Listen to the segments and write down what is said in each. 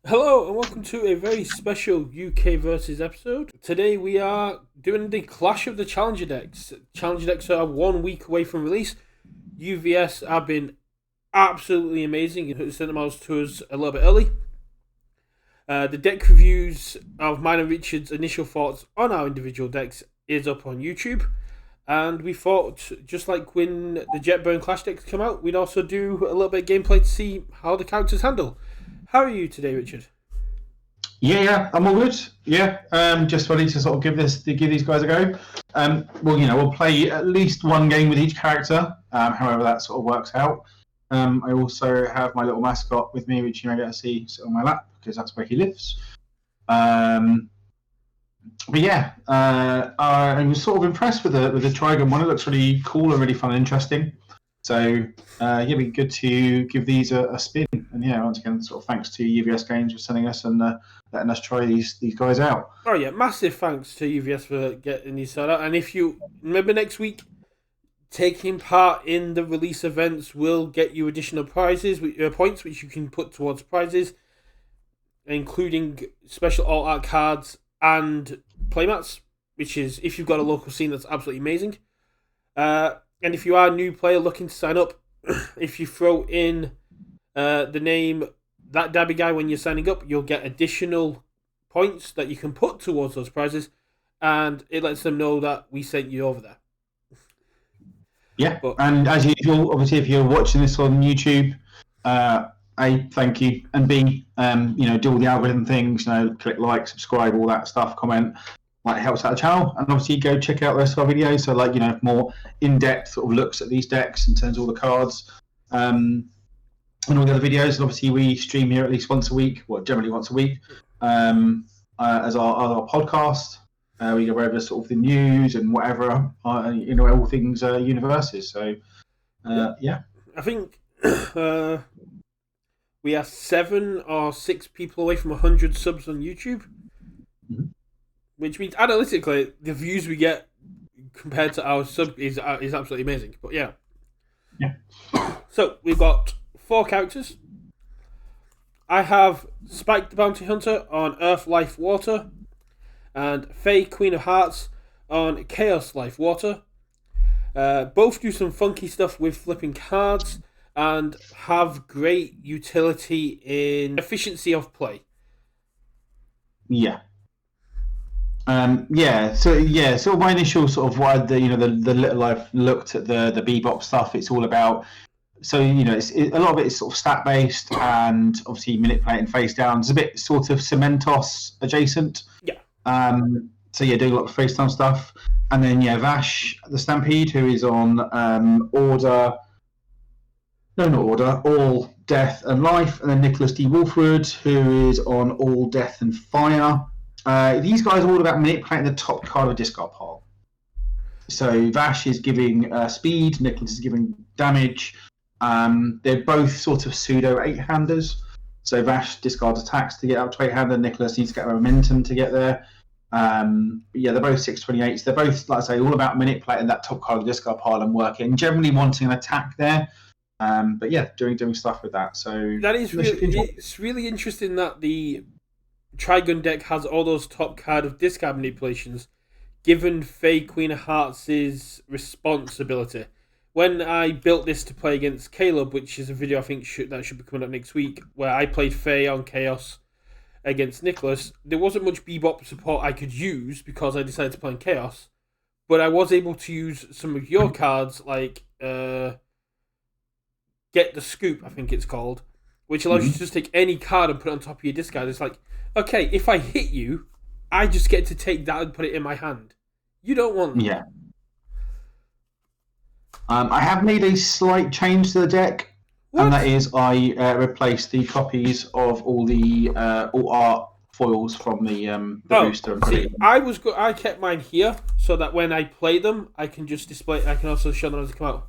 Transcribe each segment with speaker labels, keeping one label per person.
Speaker 1: Hello and welcome to a very special UK versus episode. Today we are doing the clash of the Challenger decks. Challenger decks are 1 week away from release. UVS have been absolutely amazing and sent them out to us a little bit early. The deck reviews of mine and Richard's initial thoughts on our individual decks is up on YouTube. And we thought, just like when the Jetburn Clash decks come out, we'd also do a little bit of gameplay to see how the characters handle. How are you today, Richard?
Speaker 2: Yeah, I'm all good. Yeah, just ready to sort of give these guys a go. We'll play at least one game with each character, however that sort of works out. I also have my little mascot with me, which you may get to see sit on my lap because that's where he lives. But yeah, I was sort of impressed with the Trigon one. It looks really cool and really fun and interesting. So it'd be good to give these a spin. And yeah, once again, sort of thanks to UVS Games for sending us and letting us try these guys out.
Speaker 1: Oh yeah, massive thanks to UVS for getting these set up. And if you remember next week, taking part in the release events will get you additional prizes, points which you can put towards prizes, including special alt art cards and playmats, which is, if you've got a local scene, that's absolutely amazing. And if you are a new player looking to sign up, if you throw in the name That Dabby Guy when you're signing up, you'll get additional points that you can put towards those prizes, and it lets them know that we sent you over there.
Speaker 2: Yeah, and as usual, obviously, if you're watching this on YouTube, A, thank you, and B, do all the algorithm things, click like, subscribe, all that stuff, comment. Like, it helps out the channel, and obviously go check out the rest of our videos. So, more in-depth sort of looks at these decks in terms of all the cards, and all the other videos. And obviously, we stream here at least once a week, generally once a week, as our podcast. We go over sort of the news and whatever, all things universes. So, yeah.
Speaker 1: I think we are 7 or 6 people away from 100 subs on YouTube. Mm-hmm. Which means analytically, the views we get compared to our sub is absolutely amazing. But yeah. So we've got 4 characters. I have Spike the Bounty Hunter on Earth, Life, Water, and Faye, Queen of Hearts on Chaos, Life, Water. Both do some funky stuff with flipping cards and have great utility in efficiency of play.
Speaker 2: Yeah. So my initial sort of why the little I've looked at the bebop stuff, it's all about. So a lot of it is sort of stat based and obviously manipulating face down. It's a bit sort of Cementos adjacent.
Speaker 1: Yeah.
Speaker 2: Doing a lot of face down stuff, and then Vash the Stampede, who is on All Death and Life, and then Nicholas D. Wolfwood, who is on All Death and Fire. These guys are all about manipulating the top card of a discard pile. So Vash is giving speed, Nicholas is giving damage. They're both sort of pseudo 8-handers. So Vash discards attacks to get up to 8-hander. Nicholas needs to get momentum to get there. They're both 6/28s. They're both, like I say, all about manipulating that top card of the discard pile and working, generally wanting an attack there. Doing stuff with that. So
Speaker 1: that is it's really interesting that the Trigun deck has all those top card of discard manipulations, given Faye Queen of Hearts' responsibility. When I built this to play against Caleb, which is a video I think that should be coming up next week, where I played Faye on Chaos against Nicholas, there wasn't much bebop support I could use because I decided to play in Chaos, but I was able to use some of your cards, like Get the Scoop, I think it's called, which allows you to just take any card and put it on top of your discard. It's like, okay, if I hit you, I just get to take that and put it in my hand. You don't want that.
Speaker 2: Yeah. I have made a slight change to the deck, and that is I replaced the copies of all the all art foils from the booster. And
Speaker 1: I kept mine here so that when I play them, I can just display. I can also show them as they come out.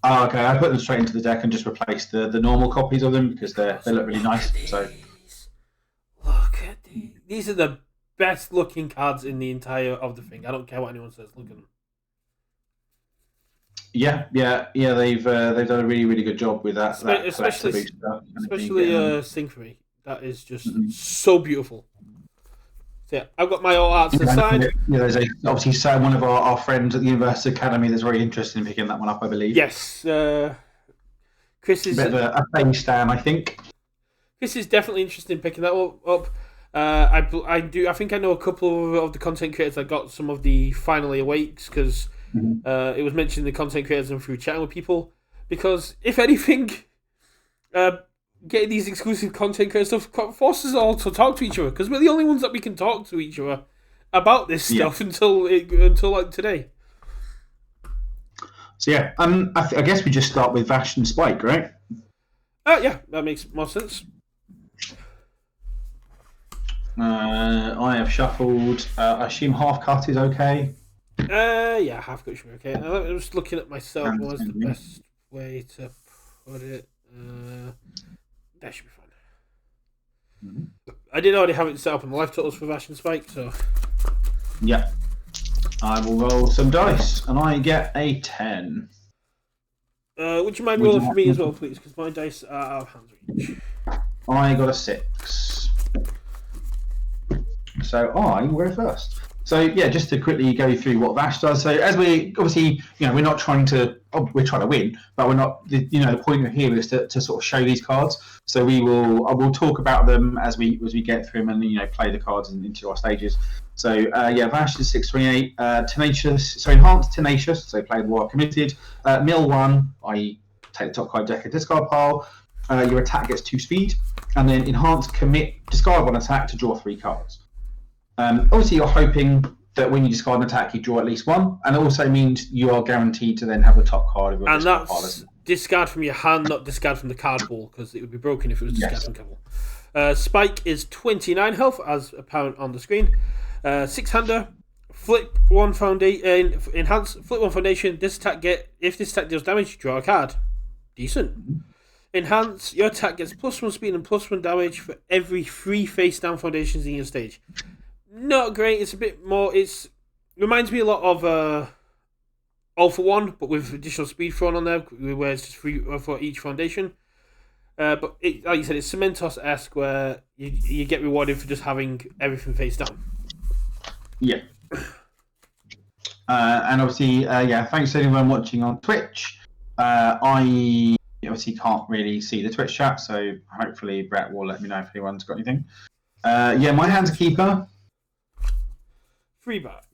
Speaker 2: Oh, okay. I put them straight into the deck and just replaced the normal copies of them because they look really nice. So
Speaker 1: look at these. These are the best looking cards in the entire of the thing. I don't care what anyone says. Look at them.
Speaker 2: Yeah. They've done a really, really good job with that.
Speaker 1: Especially Synchrony. That is just so beautiful. So yeah, I've got my all arts aside.
Speaker 2: Yeah, there's obviously one of our friends at the University Academy that's very interested in picking that one up, I believe.
Speaker 1: Yes, Chris is
Speaker 2: a bit of a phase stand, I think.
Speaker 1: Chris is definitely interested in picking that up. I think I know a couple of the content creators that got some of the Finally Awakes because it was mentioned in the content creators and through chatting with people. Because if anything, getting these exclusive content creator stuff forces us all to talk to each other because we're the only ones that we can talk to each other about this stuff until like today.
Speaker 2: So yeah, I guess we just start with Vash and Spike, right?
Speaker 1: Yeah, that makes more sense.
Speaker 2: I have shuffled. I assume half cut is okay.
Speaker 1: Yeah, half cut should be okay. I was looking at myself. What's the best way to put it? That should be fine. I did already have it set up on the life totals for Vash and Spike, so.
Speaker 2: Yeah. I will roll some dice, and I get a 10.
Speaker 1: Would you mind rolling for me as well, please? Because my dice are out of hands reach.
Speaker 2: I got a 6. So I will go first. So yeah, just to quickly go through what Vash does. So as we obviously, we're not trying to, we're trying to win, but we're not. The point of here is to sort of show these cards. So I will talk about them as we get through them and play the cards into our stages. So yeah, Vash is 628, enhanced tenacious. So played while committed. Mill 1, i.e. take the top card deck and discard pile. Your attack gets 2 speed, and then enhanced commit, discard 1 attack to draw 3 cards. Obviously, you're hoping that when you discard an attack, you draw at least 1, and it also means you are guaranteed to then have the top card of your discard pile. And that's
Speaker 1: discard from your hand, not discard from the card pool, because it would be broken if it was discard from card pool. Spike is 29 health, as apparent on the screen. 6-hander, flip 1 foundation, enhance, flip 1 foundation. If this attack deals damage, draw a card. Decent. Enhance, your attack gets +1 speed and +1 damage for every 3 face down foundations in your stage. Not great. It's a bit more. Reminds me a lot of All for One, but with additional speed thrown on there, where it's just 3 for each foundation. But like you said, it's Cementos-esque, where you get rewarded for just having everything face down.
Speaker 2: Yeah. And obviously, thanks to anyone watching on Twitch. I obviously can't really see the Twitch chat, so hopefully Brett will let me know if anyone's got anything. My hand's a keeper.
Speaker 1: 3 back.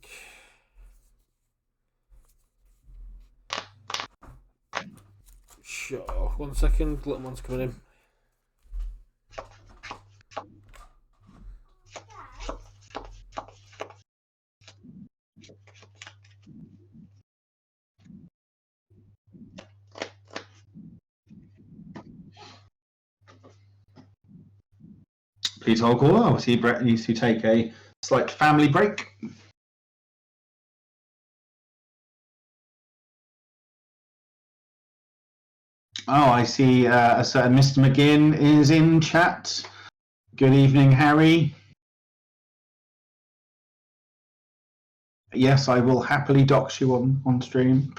Speaker 1: Sure. 1 second. Little one's coming in.
Speaker 2: Please hold caller. Obviously, Brett needs to take a slight family break. Oh, I see a certain Mr. McGinn is in chat. Good evening, Harry. Yes, I will happily dox you on stream.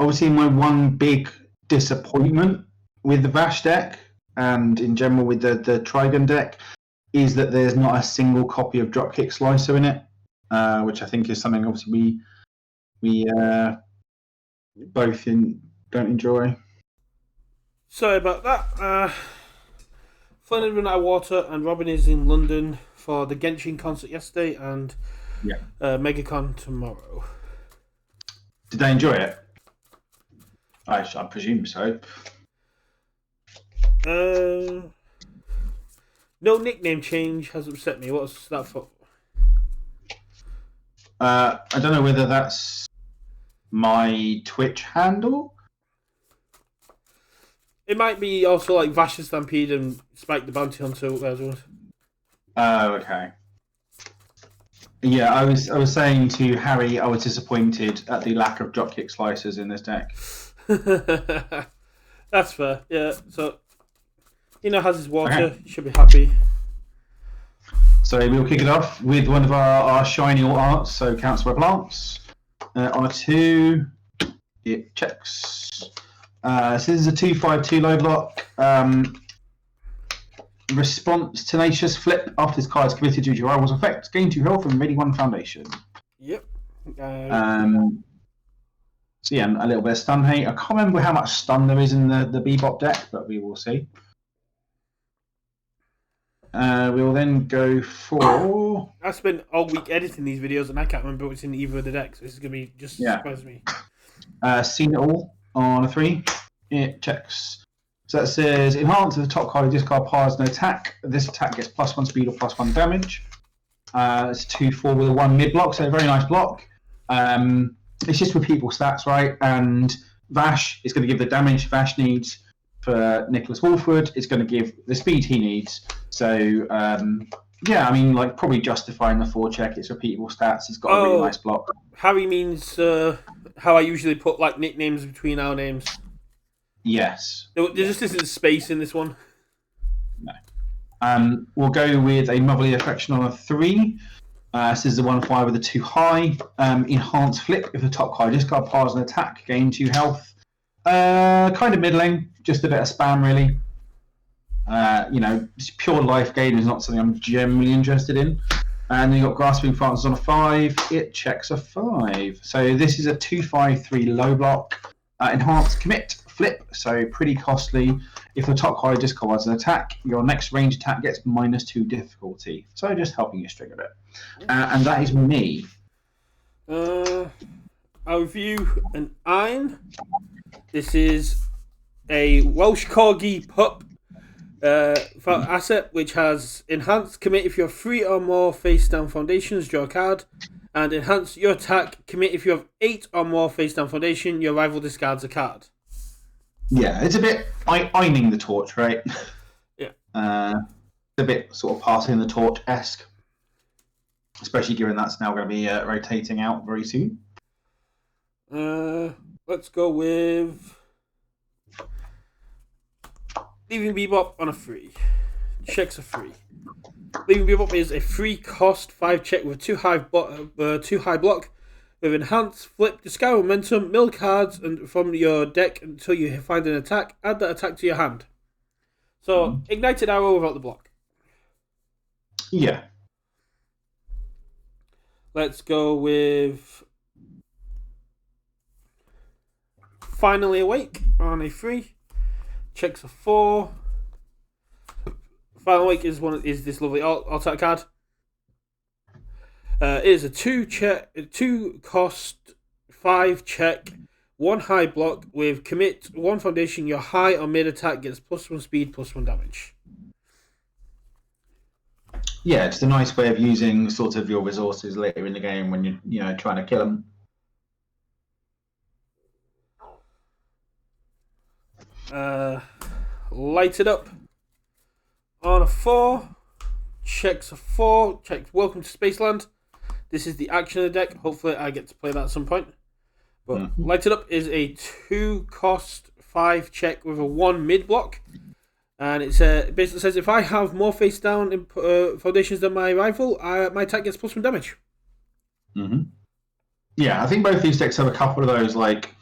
Speaker 2: Obviously, my one big disappointment with the Vash deck and in general with the Trigun deck is that there's not a single copy of Dropkick Slicer in it, which I think is something obviously we both don't enjoy.
Speaker 1: Sorry about that. Flynn had run out of water, and Robin is in London for the Genshin concert yesterday and MegaCon tomorrow.
Speaker 2: Did they enjoy it? I presume so.
Speaker 1: No nickname change has upset me. What's that for?
Speaker 2: I don't know whether that's my Twitch handle.
Speaker 1: It might be also like Vash the Stampede and Spike the Bounty Hunter.
Speaker 2: Oh, okay. Yeah, I was saying to Harry, I was disappointed at the lack of Dropkick Slicers in this deck.
Speaker 1: That's fair. Yeah, so has his water. Okay. He should be happy.
Speaker 2: So we'll kick it off with one of our shiny arts. So Councillor Plants. On a 2, it checks. So this is a 2/5/2 low block. Response tenacious flip after this card is committed due to your rival's effect. Gain 2 health and ready 1 foundation.
Speaker 1: Yep.
Speaker 2: So yeah, a little bit of stun hate. I can't remember how much stun there is in the Bebop deck, but we will see. We will then go for...
Speaker 1: I spent all week editing these videos and I can't remember what's in either of the decks. This is going to be just surprise me.
Speaker 2: Seen it all on a 3. It checks. So that says, enhance the top card of discard piles and attack. This attack gets +1 speed or +1 damage. It's 2/4 with a 1 mid block, so a very nice block. It's just repeatable stats, right? And Vash is going to give the damage Vash needs for Nicholas Wolfwood. It's going to give the speed he needs. So, yeah, I mean, like, probably justifying the 4 check. It's repeatable stats. It's got a really nice block.
Speaker 1: Harry means how I usually put, like, nicknames between our names.
Speaker 2: Yes.
Speaker 1: There just isn't space in this one.
Speaker 2: No. We'll go with a Motherly Affection on a 3. This is the 1/5 with a 2 high. Enhanced flip. If the top card discard piles an attack, gain 2 health. Kind of middling. Just a bit of spam, really. Pure life gain is not something I'm generally interested in. And then you've got Grasping Francis on a 5. It checks a 5. So this is a 2/5/3 low block. Enhanced commit. Flip, so pretty costly. If the top card discards an attack, your next range attack gets -2 difficulty. So just helping you string a bit. And that is me.
Speaker 1: I'll review an Iron. This is a Welsh Corgi pup asset, which has enhanced commit if you have 3 or more face down foundations, draw a card. And enhance your attack, commit if you have 8 or more face down foundation, your rival discards a card.
Speaker 2: Yeah, it's a bit ironing the torch, right?
Speaker 1: Yeah.
Speaker 2: It's a bit sort of passing the torch-esque. Especially given that's now going to be rotating out very soon.
Speaker 1: Let's go with Leaving Bebop on a 3. Checks a 3. Leaving Bebop is a 3 cost 5 check with a 2 high block. With enhanced flip, discard momentum, mill cards and from your deck until you find an attack. Add that attack to your hand. So, Ignited Arrow without the block.
Speaker 2: Yeah.
Speaker 1: Let's go with Finally Awake on a 3. Checks a 4. Finally Awake is this lovely alt card. It is a 2 cost 5 check, 1 high block with commit 1 foundation. Your high or mid attack gets +1 speed, +1 damage.
Speaker 2: Yeah, it's a nice way of using sort of your resources later in the game when you're trying to kill them.
Speaker 1: Light It Up on a 4. Checks a 4. Checks Welcome to Spaceland. This is the action of the deck. Hopefully I get to play that at some point. But Light It Up is a 2 cost 5 check with a 1 mid block. And it basically says if I have more face down foundations than my rival, my attack gets +1 damage.
Speaker 2: Mm-hmm. Yeah, I think both these decks have a couple of those like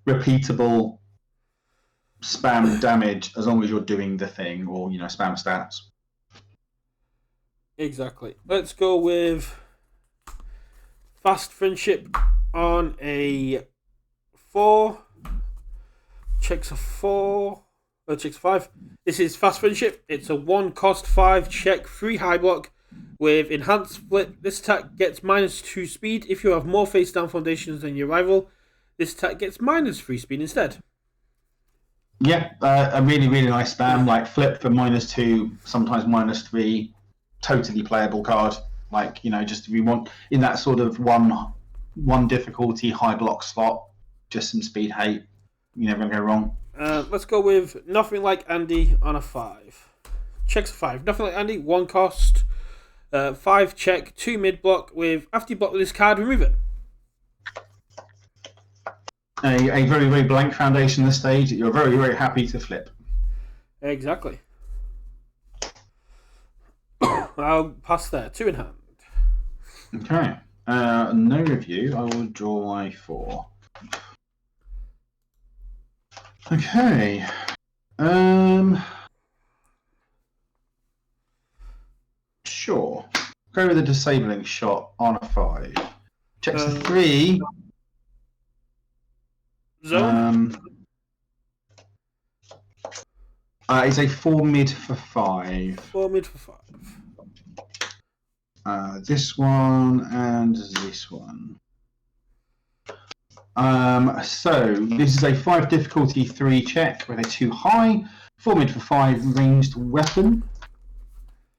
Speaker 2: repeatable spam damage as long as you're doing the thing or spam stats.
Speaker 1: Exactly. Let's go with Fast Friendship on a 4. Checks a 4. Checks a 5. This is Fast Friendship. It's a 1 cost 5 check 3 high block with enhanced flip. This attack gets -2 speed. If you have more face down foundations than your rival, this attack gets -3 speed instead.
Speaker 2: Yeah, a really, really nice spam. Like flip for -2, sometimes -3. Totally playable card. Like, just if you want in that sort of one difficulty high block slot, just some speed hate. You're never going to go wrong.
Speaker 1: Let's go with Nothing Like Andy on a 5. Checks a 5. Nothing Like Andy, 1 cost, 5 check, 2 mid block with after you block with this card, remove it.
Speaker 2: A very, very blank foundation this stage that you're very, very happy to flip.
Speaker 1: Exactly. I'll pass there. 2 in hand.
Speaker 2: Okay. No review. I will draw my 4. Okay. Sure. Go with a disabling shot on a 5. Checks a 3.
Speaker 1: Zone?
Speaker 2: It's a 4 mid for 5.
Speaker 1: 4 mid for 5.
Speaker 2: This one and this one. So this is a 5 difficulty 3 check with a 2 high, 4 mid for 5 ranged weapon.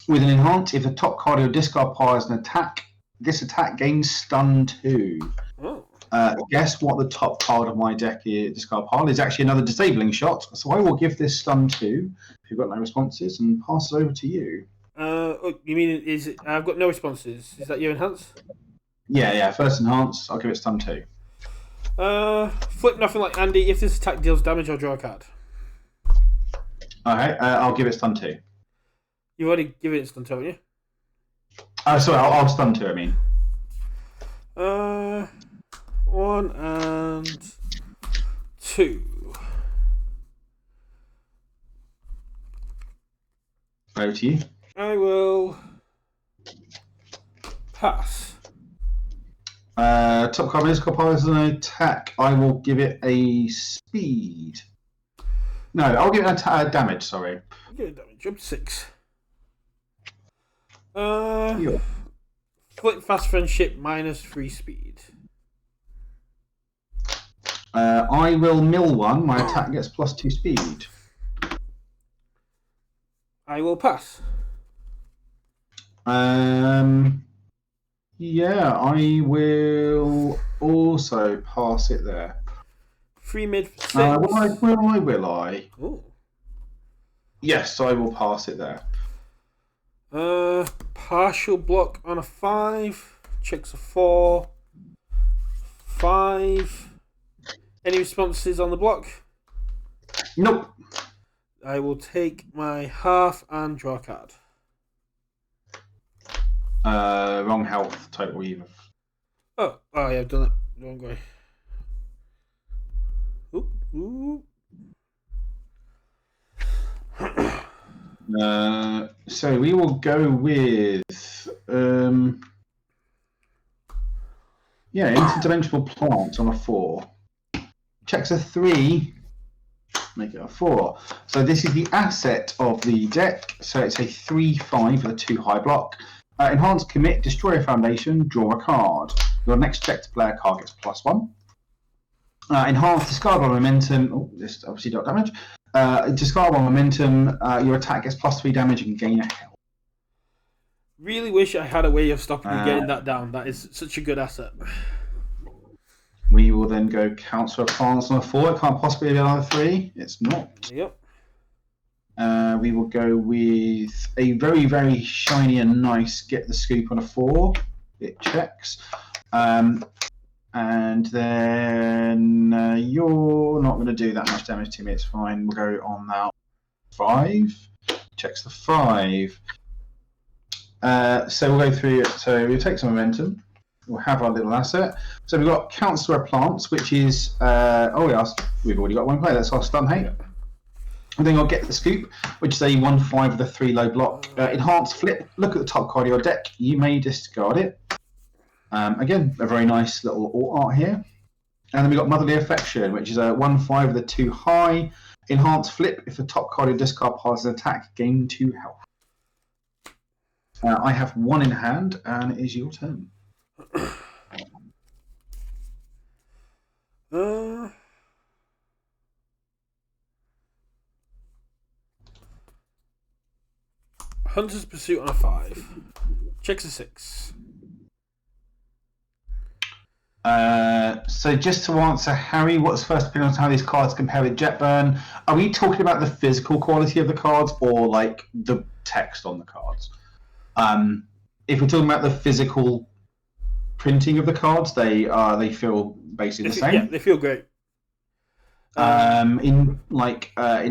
Speaker 2: With an enhance, if the top card of your discard pile is an attack, this attack gains stun 2.
Speaker 1: Oh.
Speaker 2: Guess what the top card of my discard pile is? Actually another disabling shot, so I will give this stun 2 if you've got no responses and pass it over to you.
Speaker 1: You mean I've got no responses? Is that your enhance?
Speaker 2: Yeah. First enhance, I'll give it stun 2.
Speaker 1: Flip nothing like Andy. If this attack deals damage, I'll draw a card.
Speaker 2: Okay, I'll give it stun 2.
Speaker 1: You've already given it stun 2, haven't you?
Speaker 2: Sorry, I'll stun 2, I mean.
Speaker 1: 1 and 2.
Speaker 2: Over to you.
Speaker 1: I will pass.
Speaker 2: Top card discard pile is an attack. I will give it a speed. No, I'll give it a damage, sorry.
Speaker 1: Give it damage. Up to 6. Flip fast friendship minus 3 speed.
Speaker 2: I will mill 1. My attack gets plus 2 speed.
Speaker 1: I will pass.
Speaker 2: Yeah, I will also pass it there.
Speaker 1: 3 mid for 6.
Speaker 2: Will I?
Speaker 1: Ooh.
Speaker 2: Yes, I will pass it there.
Speaker 1: Partial block on a 5. Checks a 4. 5. Any responses on the block?
Speaker 2: Nope.
Speaker 1: I will take my half and draw a card.
Speaker 2: Wrong health total either.
Speaker 1: Oh yeah, I've done it. Wrong way. Ooh.
Speaker 2: So we will go with interdimensional plant on a 4. Checks a 3, make it a 4. So this is the asset of the deck. So it's a 3/5 with a 2 high block. Enhance, commit, destroy a foundation, draw a card. Your next check to play a card gets +1. Enhance, discard one momentum. Oh, this obviously dot damage. Discard one momentum. Your attack gets +3 damage and gain a health.
Speaker 1: Really wish I had a way of stopping you getting that down. That is such a good asset.
Speaker 2: We will then go Council of Plants on a 4. It can't possibly be another 3. It's not.
Speaker 1: Yep.
Speaker 2: We will go with a very, very shiny and nice Get the Scoop on a 4. It checks. And then you're not going to do that much damage to me. It's fine. We'll go on that 5. Checks the 5. So we'll go through it. So we'll take some momentum. We'll have our little asset. So we've got Councillor Plants, which is we've already got one play. That's our stun hate. And then I'll Get the Scoop, which is a 1/5 with a 3 low block. Enhance, flip. Look at the top card of your deck. You may discard it. Again, a very nice little alt art here. And then we've got Motherly Affection, which is a 1/5 with a 2 high. Enhance, flip. If the top card of your discard passes an attack, gain 2 health. I have 1 in hand, and it is your turn.
Speaker 1: Hunter's Pursuit on a 5. Checks a 6.
Speaker 2: So just to answer Harry, what's first opinion on how these cards compare with Jetburn? Are we talking about the physical quality of the cards or like the text on the cards? If we're talking about the physical printing of the cards, they feel basically the same.
Speaker 1: Yeah, they feel great.
Speaker 2: In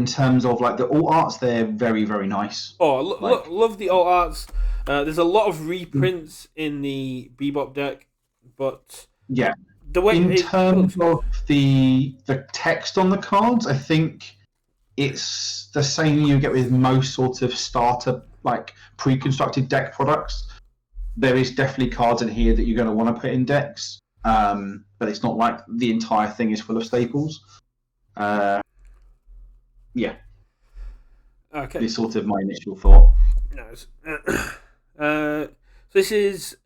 Speaker 2: terms of like the alt arts, they're very, very nice.
Speaker 1: Love the alt arts. There's a lot of reprints in the Bebop deck. but
Speaker 2: yeah,
Speaker 1: the way
Speaker 2: in terms of the text on the cards, I think it's the same you get with most sort of starter like pre-constructed deck products. There is definitely cards in here that you're going to want to put in decks, but it's not like the entire thing is full of staples. Yeah.
Speaker 1: Okay.
Speaker 2: It's sort of my initial thought.
Speaker 1: Nice. So this is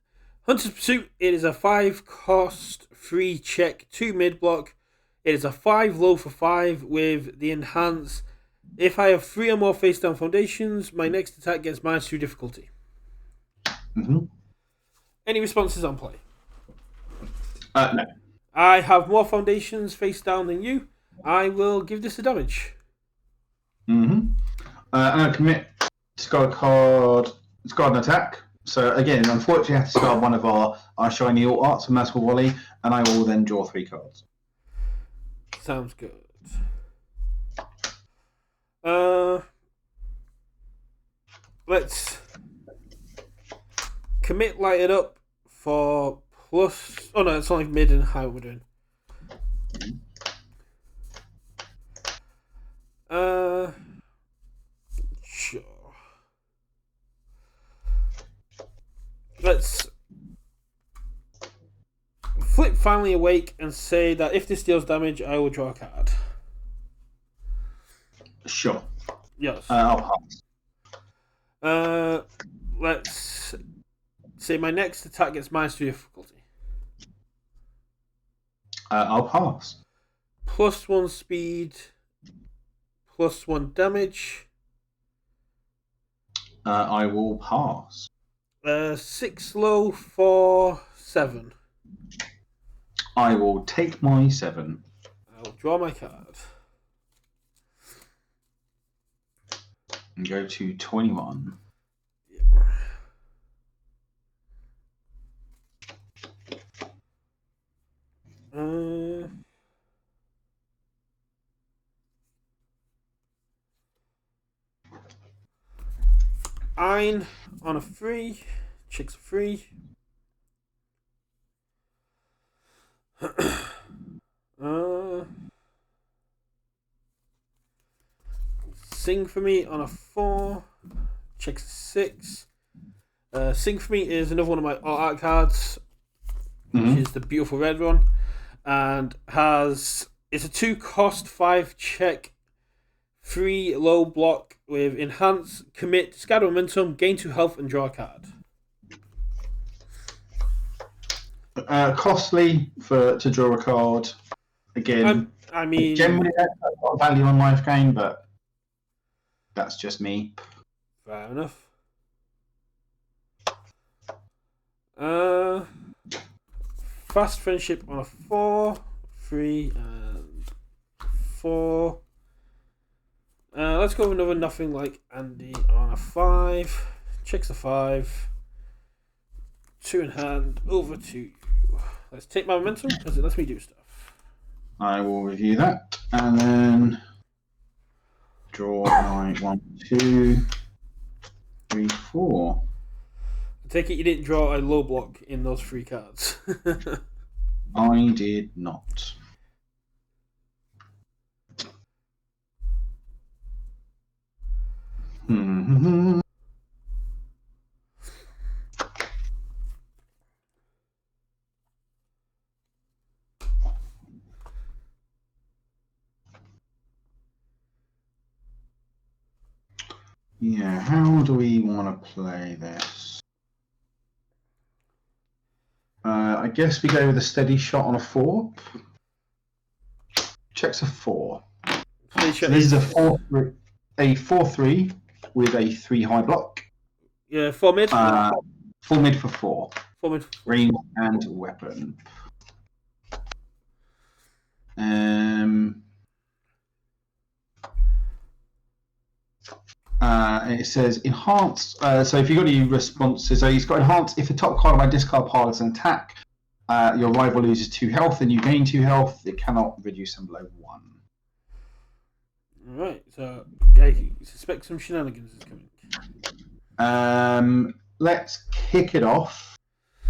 Speaker 1: Hunter's Pursuit. It is a 5 cost, 3 check, 2 mid block. It is a 5 low for 5 with the enhance. If I have 3 or more face down foundations, my next attack gets -2 difficulty.
Speaker 2: Mm-hmm.
Speaker 1: Any responses on play?
Speaker 2: No.
Speaker 1: I have more foundations face down than you. I will give this a damage.
Speaker 2: Mm-hmm. I'm going to commit, discard a card, discard an attack. So again, unfortunately, I have to discard one of our shiny alt arts from Magical Volley, and I will then draw 3 cards.
Speaker 1: Sounds good. Let's commit light it up for plus. Oh no, it's only mid and high we're doing. Sure. Let's flip Finally Awake and say that if this deals damage, I will draw a card.
Speaker 2: Sure.
Speaker 1: Yes.
Speaker 2: I'll pass.
Speaker 1: Let's say my next attack gets -3 difficulty.
Speaker 2: I'll pass.
Speaker 1: +1 speed, +1 damage.
Speaker 2: I will pass.
Speaker 1: 6 low for 7.
Speaker 2: I will take my 7.
Speaker 1: I will draw my card.
Speaker 2: And go to 21.
Speaker 1: Yep. Ein on a 3. Chicks a 3. Sing for me on a 4. Chicks a 6. Sing for me is another one of my art cards, which is the beautiful red one, and it's a 2 cost, 5 check, 3 low block with enhance, commit, discard momentum, gain 2 health, and draw a card.
Speaker 2: Costly to draw a card. Again,
Speaker 1: I mean,
Speaker 2: generally that's got value on life gain, but that's just me.
Speaker 1: Fair enough. Fast friendship on a 4, 3, and 4. Let's go with another nothing like Andy on a 5. Checks a 5. 2 in hand. Over to you. Let's take my momentum because it lets me do stuff.
Speaker 2: I will review that and then draw my 1, 2, 3, 4.
Speaker 1: I take it you didn't draw a low block in those 3 cards.
Speaker 2: I did not. Yeah, how do we want to play this? I guess we go with a steady shot on a 4. Checks a 4. So this is a 4-3 with a 3 high block.
Speaker 1: Yeah, 4 mid.
Speaker 2: 4 mid for 4.
Speaker 1: 4 mid.
Speaker 2: Range and weapon. It says enhance. So if you've got any responses, so he's got enhance. If the top card of my discard pile is an attack, your rival loses 2 health and you gain 2 health. It cannot reduce them below 1.
Speaker 1: Right, so I suspect some shenanigans is coming.
Speaker 2: Let's kick it off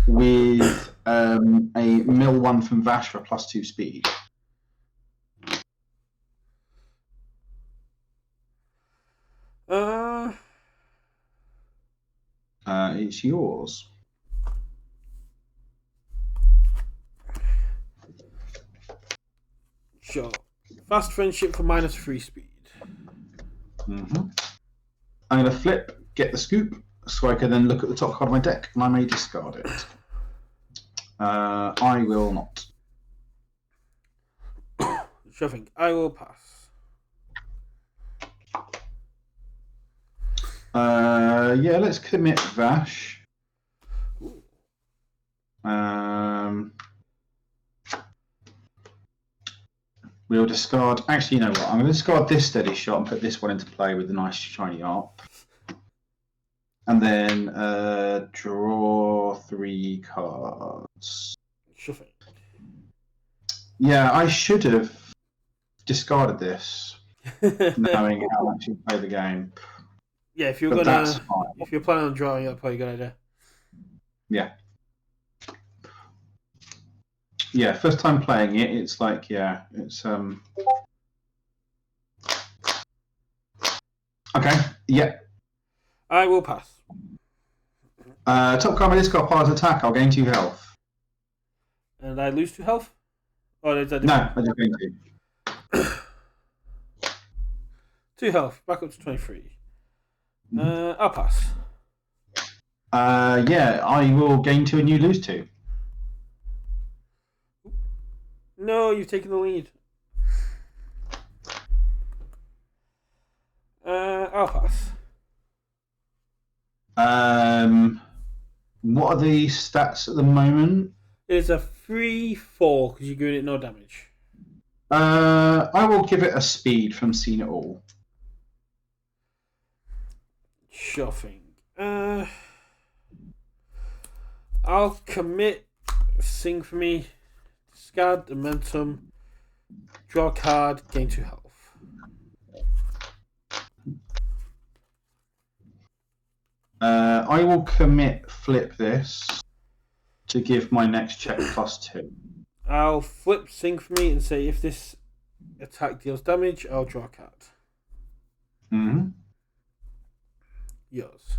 Speaker 2: with a mill 1 from Vash for +2 speed. It's yours.
Speaker 1: Sure. Fast friendship for -3 speed.
Speaker 2: Mm-hmm. I'm going to flip, get the scoop, so I can then look at the top card of my deck, and I may discard it. I will not.
Speaker 1: Sure thing. I will pass.
Speaker 2: Yeah, let's commit Vash. We'll discard. Actually, you know what? I'm going to discard this steady shot and put this one into play with the nice shiny ARP. And then draw 3 cards.
Speaker 1: Sure thing.
Speaker 2: Yeah, I should have discarded this, knowing how much you play the game.
Speaker 1: Yeah, if you're planning on drawing, that's probably a good idea.
Speaker 2: Yeah. Yeah, first time playing it, it's like, yeah, it's Okay, yeah.
Speaker 1: I will pass.
Speaker 2: Top card of this card piles attack, I'll gain 2 health.
Speaker 1: And I lose 2 health? Or is that
Speaker 2: No, I just gain 2.
Speaker 1: 2 health, back up to 23. I'll pass.
Speaker 2: Yeah, I will gain 2 and you lose 2.
Speaker 1: No, you've taken the lead. I'll pass.
Speaker 2: What are the stats at the moment?
Speaker 1: It is a 3/4 because you're giving it no damage.
Speaker 2: I will give it a speed from Seen It All.
Speaker 1: Sure thing. I'll commit. Sing for me. Discard momentum. Draw a card. Gain 2 health.
Speaker 2: I will commit flip this to give my next check +2.
Speaker 1: I'll flip Sing for me and say if this attack deals damage, I'll draw a card.
Speaker 2: Mm-hmm.
Speaker 1: Yours.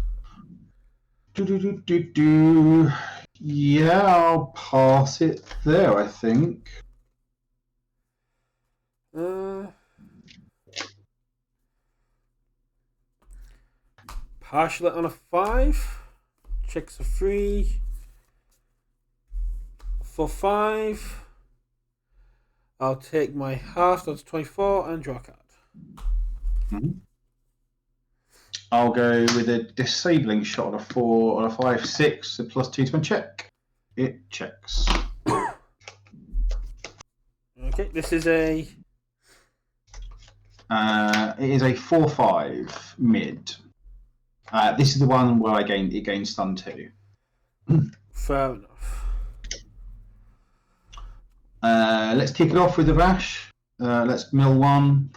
Speaker 2: Yeah, I'll pass it there, I think.
Speaker 1: Partial it on a 5. Checks a 3. For 5. I'll take my half, that's 24, and draw a card.
Speaker 2: Mm-hmm. I'll go with a disabling shot on a 4 on a 5/6, so +2 to my check. It checks.
Speaker 1: Okay, this is a.
Speaker 2: It is a 4/5 mid. This is the one where it gains stun 2.
Speaker 1: Fair enough.
Speaker 2: Let's kick it off with the Vash. Let's mill 1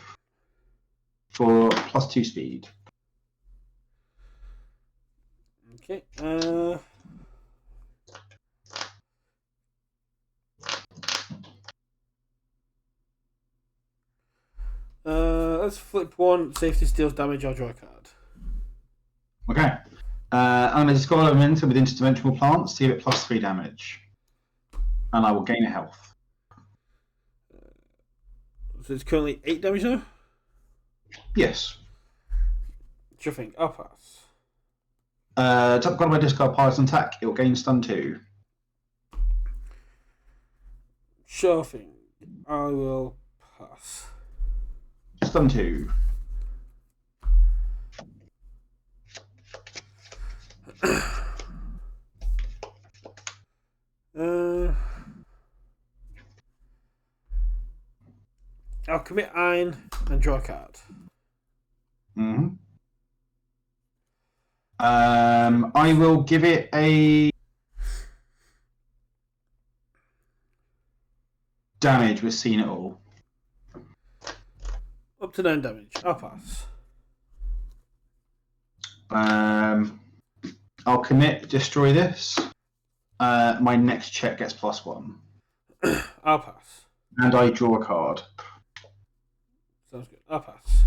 Speaker 2: for +2 speed.
Speaker 1: Okay. Let's flip 1. See if this deals damage. I'll draw a card.
Speaker 2: Okay. I'm going to discard momentum with interdimensional plants to give it +3 damage. And I will gain a health.
Speaker 1: So it's currently 8 damage now?
Speaker 2: Yes.
Speaker 1: Sure thing. I'll pass.
Speaker 2: Top card of my discard piles an attack. It will gain stun 2.
Speaker 1: Sure thing. I will pass.
Speaker 2: Stun 2.
Speaker 1: I'll commit Iron and draw a card.
Speaker 2: Mm-hmm. I will give it a damage with Seen It All.
Speaker 1: Up to 9 damage. I'll pass.
Speaker 2: I'll commit destroy this. my next check gets +1.
Speaker 1: I'll pass.
Speaker 2: And I draw a card.
Speaker 1: Sounds good. I'll pass.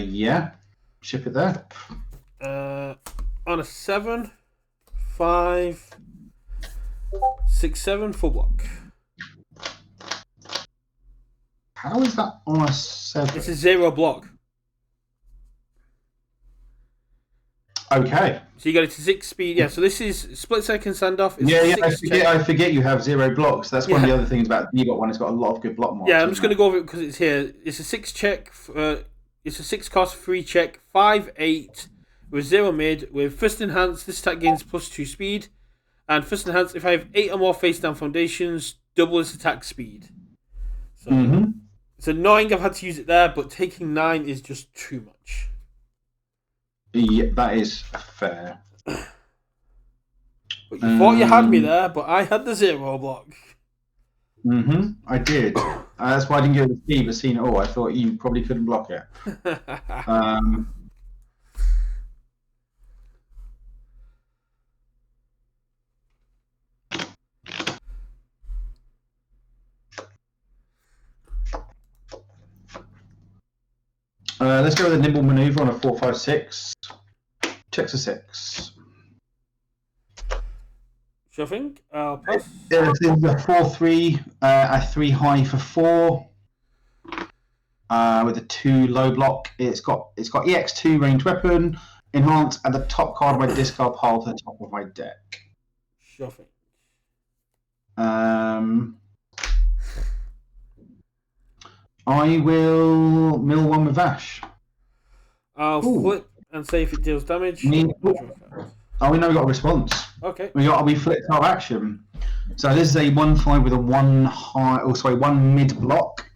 Speaker 2: Yeah. Ship it there.
Speaker 1: On a 7, 5, 6, 7, full block.
Speaker 2: How is that on a 7?
Speaker 1: It's a 0 block.
Speaker 2: Okay.
Speaker 1: So you got it to 6 speed. Yeah, so this is split second standoff.
Speaker 2: I forget you have 0 blocks. That's one of the other things about the D-Bot one. It's got a lot of good block marks.
Speaker 1: Yeah, I'm just going to go over it because it's here. It's a 6 check. It's a 6 cost, 3 check, 5, 8 with 0 mid. With first enhance, this attack gains +2 speed. And first enhance, if I have 8 or more face down foundations, double its attack speed. So it's annoying I've had to use it there, but taking 9 is just too much.
Speaker 2: Yeah, that is fair.
Speaker 1: But you thought you had me there, but I had the 0 block.
Speaker 2: I did. That's why I didn't give it to Steve. I've seen it all. I thought you probably couldn't block it. Let's go with a nimble maneuver on a 4-5-6. Checks a 6.
Speaker 1: Sure thing. I'll pass.
Speaker 2: This is a 4-3, a 3 high for 4. With a 2 low block. It's got EX2 ranged weapon, enhance, and the top card of my discard pile to the top of my deck.
Speaker 1: Sure thing.
Speaker 2: I will mill one with Vash.
Speaker 1: I'll flip and see if it deals damage.
Speaker 2: We know we got a response.
Speaker 1: Okay.
Speaker 2: We flipped our action. So this is a 1-5 with a 1 mid block.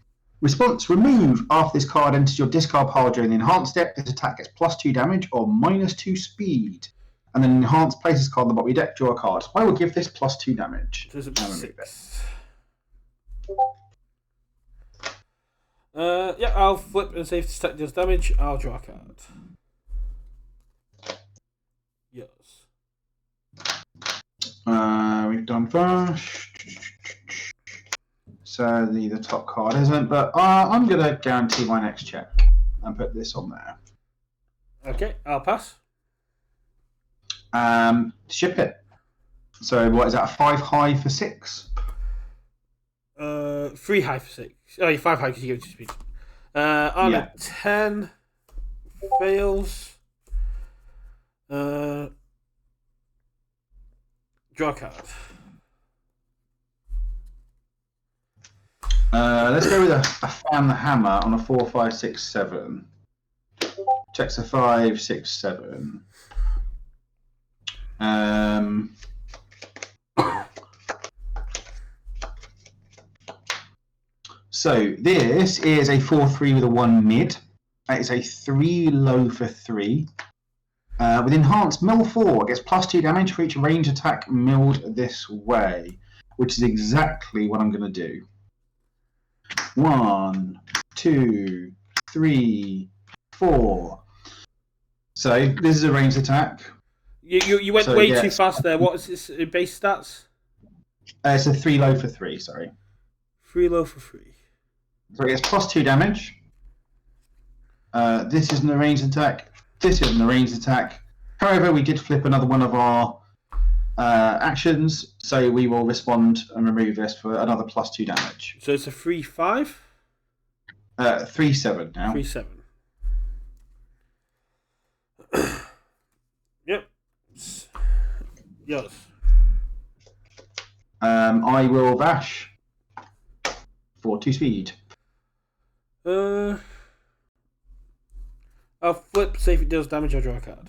Speaker 2: Response: remove. After this card enters your discard pile during the enhanced deck, this attack gets +2 damage or -2 speed. And then enhanced places card on the bottom of your deck, draw a card. So I will give this +2 damage.
Speaker 1: So it's a 6. Yeah, I'll flip and see if this attack deals damage. I'll draw a card. Yes.
Speaker 2: We've done Vash. So the top card isn't, but I'm going to guarantee my next check and put this on there.
Speaker 1: Okay, I'll pass.
Speaker 2: Ship it. So what is that, 5 high for 6?
Speaker 1: 3 high for 6. Oh, yeah, 5 high because you give it 2 speed. On a 10, fails. Draw a card.
Speaker 2: Let's go with a fan the hammer on a 4-5-6-7. Checks a 5-6-7. So this is a 4-3 with a 1 mid. It's a 3 low for 3. With enhanced mill 4, it gets +2 damage for each range attack milled this way, which is exactly what I'm going to do. 1, 2, 3, 4. So this is a ranged attack.
Speaker 1: You went way too fast there. What is this base stats?
Speaker 2: It's a 3 low for 3. Sorry.
Speaker 1: 3 low for 3.
Speaker 2: So it gets +2 damage. This isn't a ranged attack. This isn't a ranged attack. However, we did flip another one of our actions, so we will respond and remove this for another +2 damage.
Speaker 1: So it's a 3-5?
Speaker 2: 3-7 now.
Speaker 1: 3-7. Yep. Yours.
Speaker 2: I will Vash for 2 speed.
Speaker 1: I'll flip, see if it deals damage, I'll draw a card.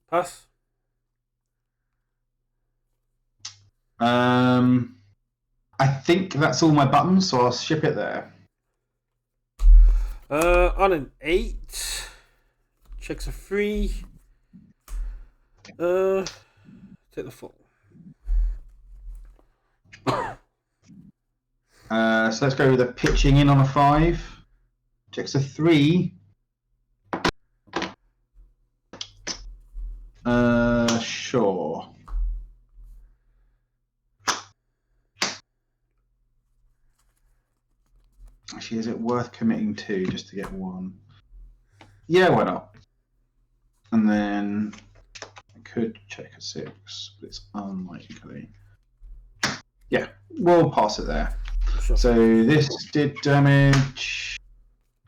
Speaker 1: Pass.
Speaker 2: I think that's all my buttons, so I'll ship it there.
Speaker 1: On an 8, checks a 3. Take the full.
Speaker 2: So let's go with a pitching in on a 5. Checks a 3. sure. Actually, is it worth committing 2 just to get 1? Yeah, why not? And then I could check a 6, but it's unlikely. Yeah, we'll pass it there.
Speaker 1: Sure.
Speaker 2: So this did damage.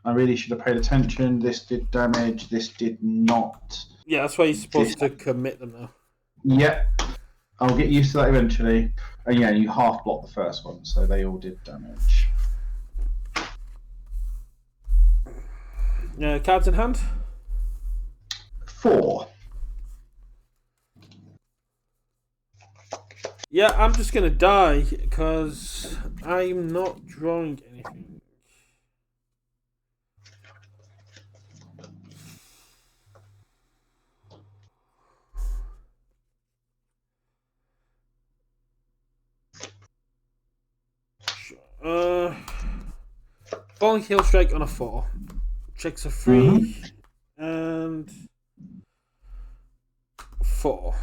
Speaker 2: I really should have paid attention. This did damage. This did not.
Speaker 1: Yeah, that's why you're supposed to commit them now.
Speaker 2: Yeah, I'll get used to that eventually. And yeah, you half blocked the first one, so they all did damage.
Speaker 1: Cards in hand?
Speaker 2: 4.
Speaker 1: Yeah, I'm just going to die because I'm not drawing anything. Falling Heel Strike on a 4. Checks a 3 and 4.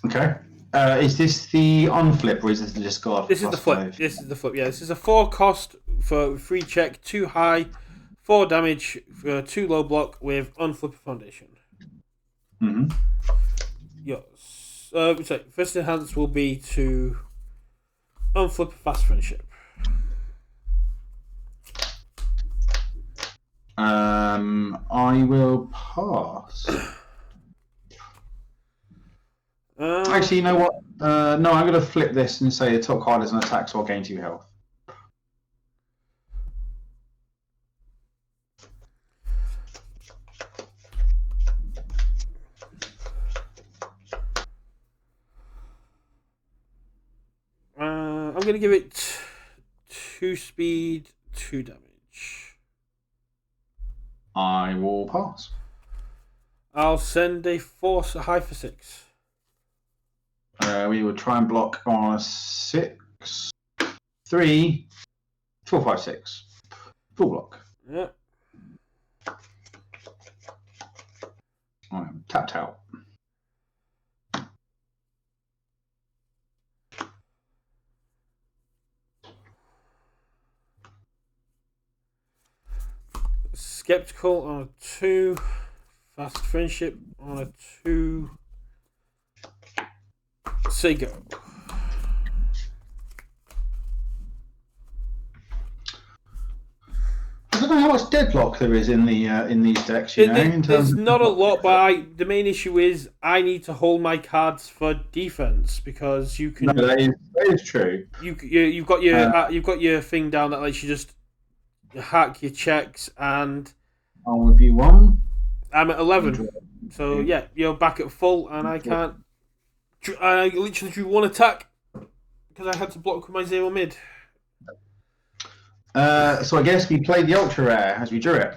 Speaker 2: Okay. Is this the unflip or is this the discard?
Speaker 1: This is the flip. 5? This is the flip. Yeah, this is a 4 cost for free check, 2 high, 4 damage for 2 low block with unflip foundation. Yours. So first enhance will be to unflip fast friendship.
Speaker 2: I will pass. Actually, you know what? No, I'm going to flip this and say the top card is an attack, so I'll gain 2 health.
Speaker 1: I'm going to give it 2 speed, 2 damage.
Speaker 2: I will pass.
Speaker 1: I'll send a force high for 6.
Speaker 2: We will try and block on a 6. 3, 4, 5, 6. Full block.
Speaker 1: Yeah.
Speaker 2: I am tapped out.
Speaker 1: Skeptical on a 2. Fast friendship on a 2. Say go.
Speaker 2: I don't know how much deadlock there is in these decks.
Speaker 1: There's not a lot, but the main issue is I need to hold my cards for defense because you can.
Speaker 2: No, that is true.
Speaker 1: You've got your thing down that lets you just hack your checks, and
Speaker 2: I'll review 1.
Speaker 1: I'm at 11, so yeah, you're back at full, and I can't. I literally drew 1 attack because I had to block with my 0 mid.
Speaker 2: So I guess we played the ultra rare as we drew it.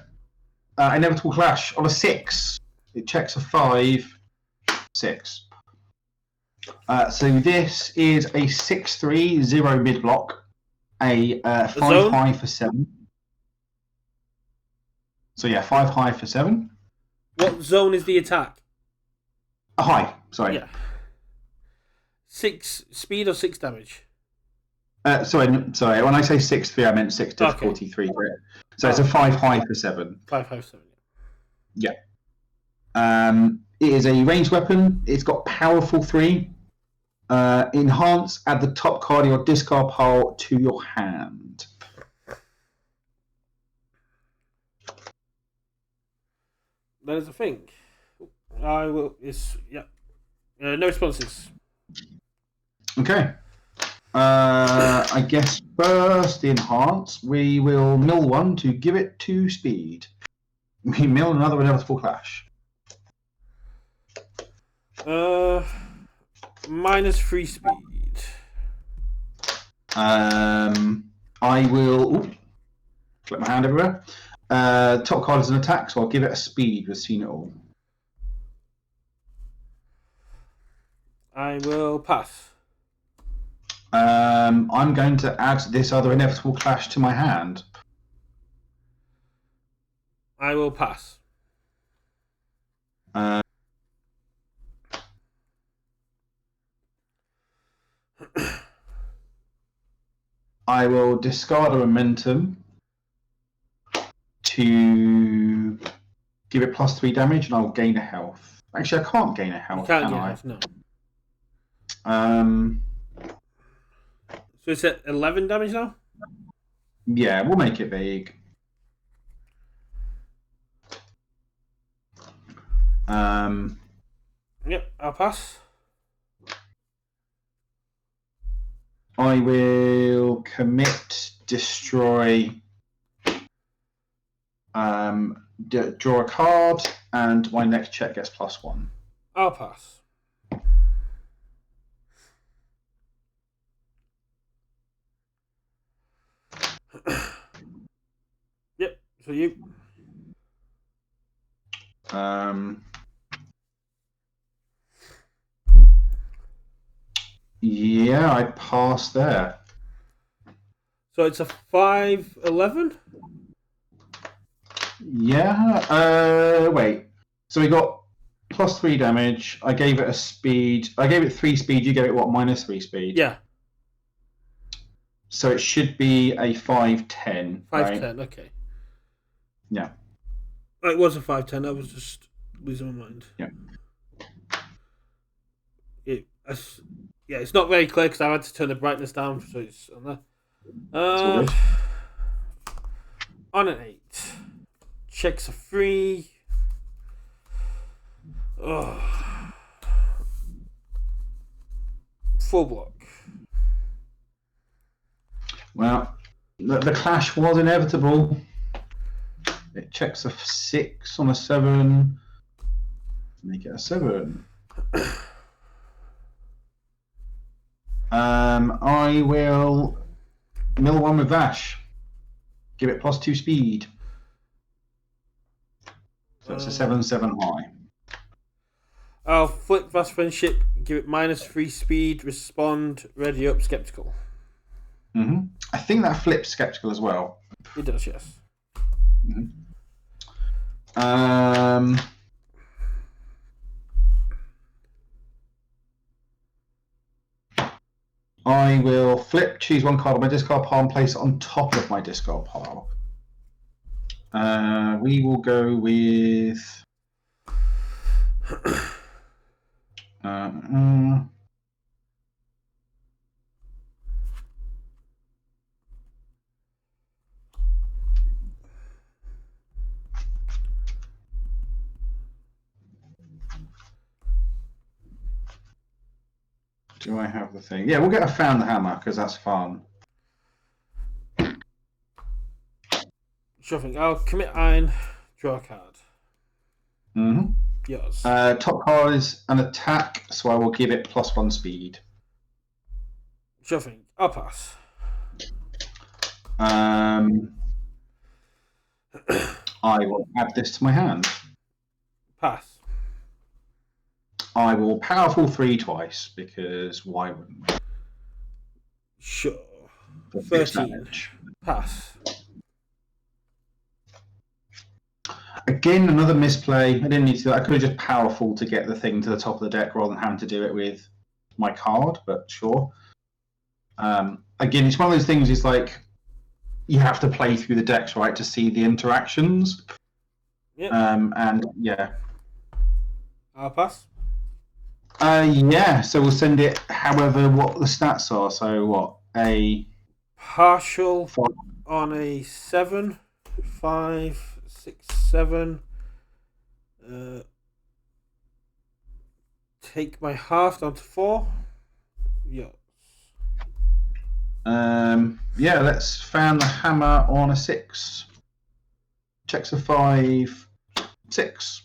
Speaker 2: Inevitable Clash on a 6. It checks a 5, 6. So this is a 6/3 0 mid block, a 5
Speaker 1: zone?
Speaker 2: high for 7. So yeah, 5 high for 7.
Speaker 1: What zone is the attack?
Speaker 2: A high, sorry.
Speaker 1: Yeah. 6 speed or 6 damage?
Speaker 2: Sorry. When I say 6/3, I meant 6 difficulty 3. So it's a 5 high for 7.
Speaker 1: 5 high for 7.
Speaker 2: Yeah. It is a ranged weapon. It's got powerful 3. Enhance. Add the top card of your discard pile to your hand.
Speaker 1: That is a thing. I will. No responses.
Speaker 2: Okay. I guess first enhance. We will mill 1 to give it 2 speed. We mill another Inevitable Clash.
Speaker 1: -3 speed.
Speaker 2: I will flip my hand everywhere. Top card is an attack, so I'll give it a speed. We've seen it all.
Speaker 1: I will pass.
Speaker 2: I'm going to add this other Inevitable Clash to my hand.
Speaker 1: I will pass.
Speaker 2: I will discard a momentum to give it +3 damage, and I'll gain a health. Actually, I can't gain a health.
Speaker 1: You can't
Speaker 2: can
Speaker 1: gain
Speaker 2: I?
Speaker 1: health, no. So it's at 11 damage now?
Speaker 2: Yeah, we'll make it vague.
Speaker 1: Yep, I'll pass.
Speaker 2: I will commit, destroy, draw a card, and my next check gets +1.
Speaker 1: I'll pass. Yep, so you.
Speaker 2: Yeah, I pass there.
Speaker 1: So it's a 5-11?
Speaker 2: Yeah. Wait. So we got +3 damage. I gave it a speed. I gave it 3 speed. You gave it what? -3 speed.
Speaker 1: Yeah.
Speaker 2: So it should be a 5-10.
Speaker 1: 5-10, right? Okay.
Speaker 2: Yeah.
Speaker 1: It was a 5-10. I was just losing my mind.
Speaker 2: Yeah.
Speaker 1: It's not very clear because I had to turn the brightness down, so it's on there. On an 8. Checks are free. Full block.
Speaker 2: Well, the clash was inevitable. It checks a 6 on a 7. Make it a 7. I will mill one with Vash. Give it +2 speed. So it's a 7/7 high.
Speaker 1: I'll flip Vast Friendship, give it -3 speed, respond, ready up, skeptical.
Speaker 2: I think that flips skeptical as well.
Speaker 1: It does, yes.
Speaker 2: I will flip, choose one card on my discard pile and place it on top of my discard pile. We will go with... Do I have the thing? Yeah, we'll get a Found the Hammer because that's fun.
Speaker 1: Sure thing. I'll commit Iron, draw a card. Yours.
Speaker 2: Top card is an attack, so I will give it +1 speed.
Speaker 1: Sure thing. I'll pass.
Speaker 2: I will add this to my hand.
Speaker 1: Pass.
Speaker 2: I will powerful 3 twice because why wouldn't we?
Speaker 1: Sure.
Speaker 2: For
Speaker 1: 13. Pass.
Speaker 2: Again, another misplay. I didn't need to do that. I could have just powerful to get the thing to the top of the deck rather than having to do it with my card, but sure. Again, it's one of those things, it's like you have to play through the decks, right, to see the interactions.
Speaker 1: Yep.
Speaker 2: And yeah.
Speaker 1: I'll pass.
Speaker 2: Yeah, so we'll send it however what the stats are. So what? A
Speaker 1: partial
Speaker 2: 5.
Speaker 1: On a 7, 5, 6, 7. Take my half down to 4. Yes.
Speaker 2: Yeah, let's Found the Hammer on a 6. Checks a 5, 6.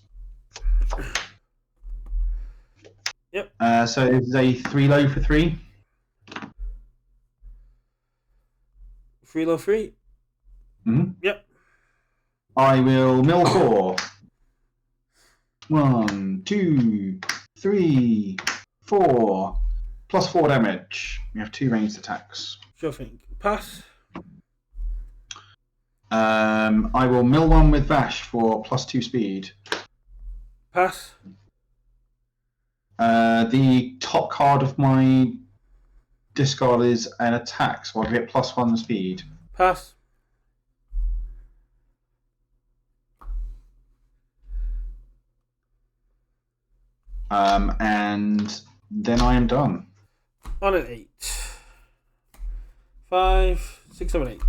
Speaker 1: Yep.
Speaker 2: So it's a 3 low for 3.
Speaker 1: 3 low 3. Yep.
Speaker 2: I will mill 4. 1, 2, 3, 4. +4 damage. We have 2 ranged attacks.
Speaker 1: Sure thing. Pass.
Speaker 2: I will mill one with Vash for +2 speed.
Speaker 1: Pass.
Speaker 2: The top card of my discard is an attack, so I get +1 speed.
Speaker 1: Pass.
Speaker 2: And then I am done.
Speaker 1: On an 8. 5, 6, 7, 8.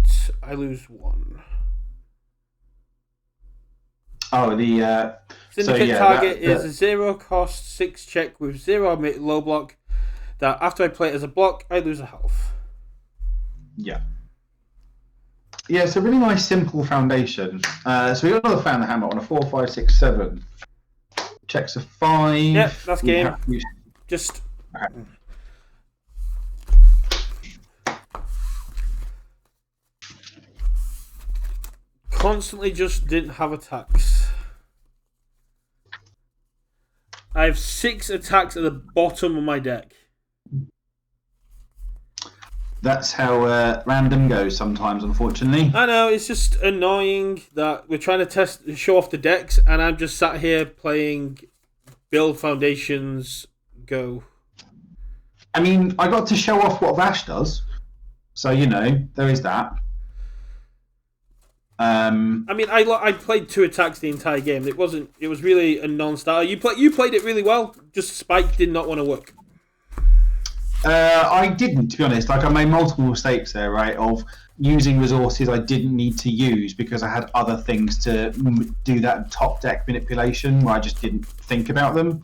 Speaker 1: I lose 1.
Speaker 2: Oh, the
Speaker 1: syndicate target is a 0 cost 6 check with 0 low block. That after I play it as a block, I lose a health.
Speaker 2: Yeah. Yeah, it's a really nice, simple foundation. So we got another fan the hammer on a 4, 5, 6, 7. Checks a 5.
Speaker 1: Yep, that's game. Just. Okay. Constantly just didn't have attacks. I have 6 attacks at the bottom of my deck.
Speaker 2: That's how random goes sometimes, unfortunately.
Speaker 1: I know, it's just annoying that we're trying to show off the decks, and I'm just sat here playing Build Foundations Go.
Speaker 2: I mean, I got to show off what Vash does, so there is that.
Speaker 1: I mean, I played 2 attacks the entire game. It was really a non-starter. You played it really well. Just Spike did not want to work.
Speaker 2: I didn't, to be honest. Like, I made multiple mistakes there, right? Of using resources I didn't need to use because I had other things to do that top deck manipulation where I just didn't think about them.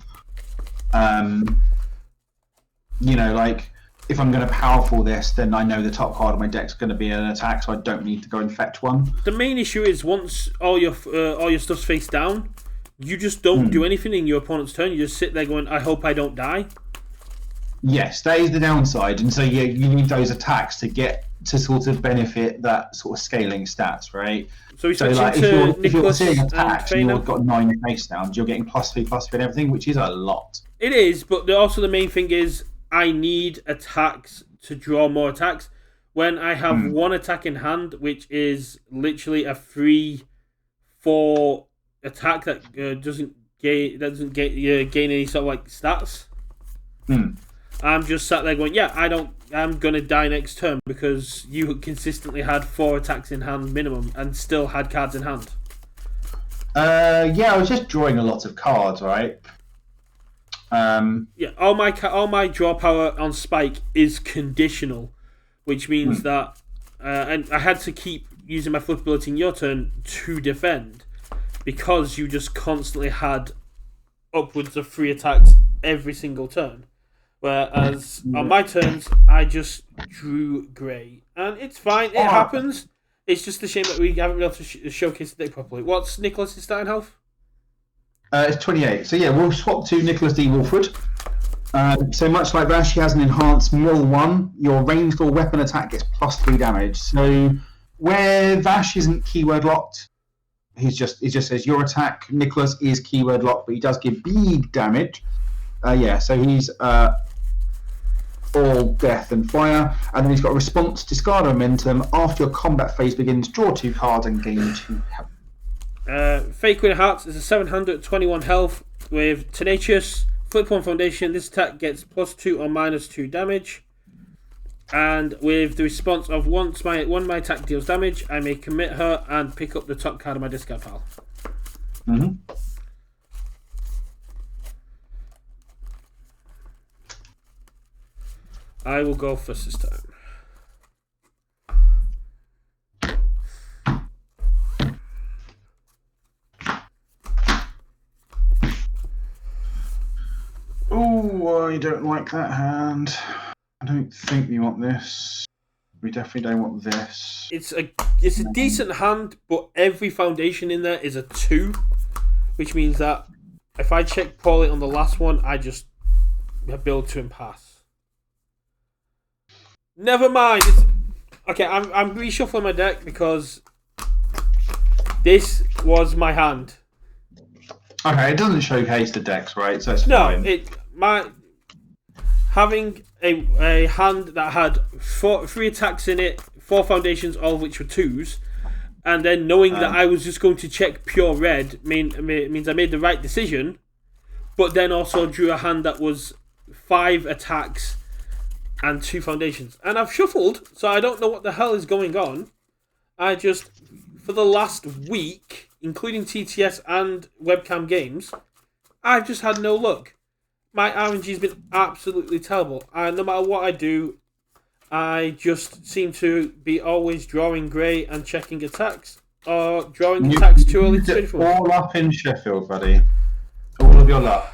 Speaker 2: Like, if I'm going to powerful this, then I know the top card of my deck's going to be an attack, so I don't need to go and fetch one.
Speaker 1: The main issue is once all your stuff's face down, you just don't do anything in your opponent's turn. You just sit there going, I hope I don't die.
Speaker 2: Yes, that is the downside, and so you need those attacks to get to sort of benefit that sort of scaling stats, right?
Speaker 1: So like, if
Speaker 2: you're seeing attacks and you've got 9 face downs, you're getting +3/+3 and everything, which is a lot.
Speaker 1: It is, but also the main thing is I need attacks to draw more attacks. When I have 1 attack in hand, which is literally a 3/4 attack that doesn't gain any sort of like stats. I'm just sat there going, I'm gonna die next turn because you consistently had 4 attacks in hand minimum and still had cards in hand.
Speaker 2: I was just drawing a lot of cards, right?
Speaker 1: All my draw power on Spike is conditional, which means that and I had to keep using my flip ability in your turn to defend because you just constantly had upwards of 3 attacks every single turn. Whereas on my turns, I just drew grey. And it's fine, it happens. It's just a shame that we haven't been able to showcase the deck properly. What's Nicholas's starting health?
Speaker 2: It's 28. So we'll swap to Nicholas D. Wolford. So much like Vash, he has an enhanced Mill 1. Your ranged or weapon attack gets +3 damage. So where Vash isn't keyword locked, it just says your attack. Nicholas is keyword locked, but he does give big damage. So he's all death and fire, and then he's got a response, discard momentum. After your combat phase begins, draw 2 cards and gain 2 health.
Speaker 1: Fake Queen of Hearts is a 721 health with Tenacious, Flip 1 Foundation. This attack gets +2 or -2 damage. And with the response of once my attack deals damage, I may commit her and pick up the top card of my discard pile. I will go first this time.
Speaker 2: Oh, I don't like that hand. I don't think we want this. We definitely don't want this.
Speaker 1: It's a decent hand, but every foundation in there is a 2, which means that if I check poorly on the last one, I just build 2 and pass. Never mind. Okay, I'm reshuffling my deck because this was my hand.
Speaker 2: Okay, it doesn't showcase the decks, right? So it's fine.
Speaker 1: Having a hand that had 3 attacks in it, 4 foundations, all of which were 2s, and then knowing that I was just going to check pure red means I made the right decision, but then also drew a hand that was 5 attacks and 2 foundations. And I've shuffled, so I don't know what the hell is going on. I just, for the last week, including TTS and webcam games, I've just had no luck. My RNG's been absolutely terrible. And no matter what I do, I just seem to be always drawing grey and checking attacks. Or drawing attacks too early to finish one.
Speaker 2: All up in Sheffield, buddy. All of your luck.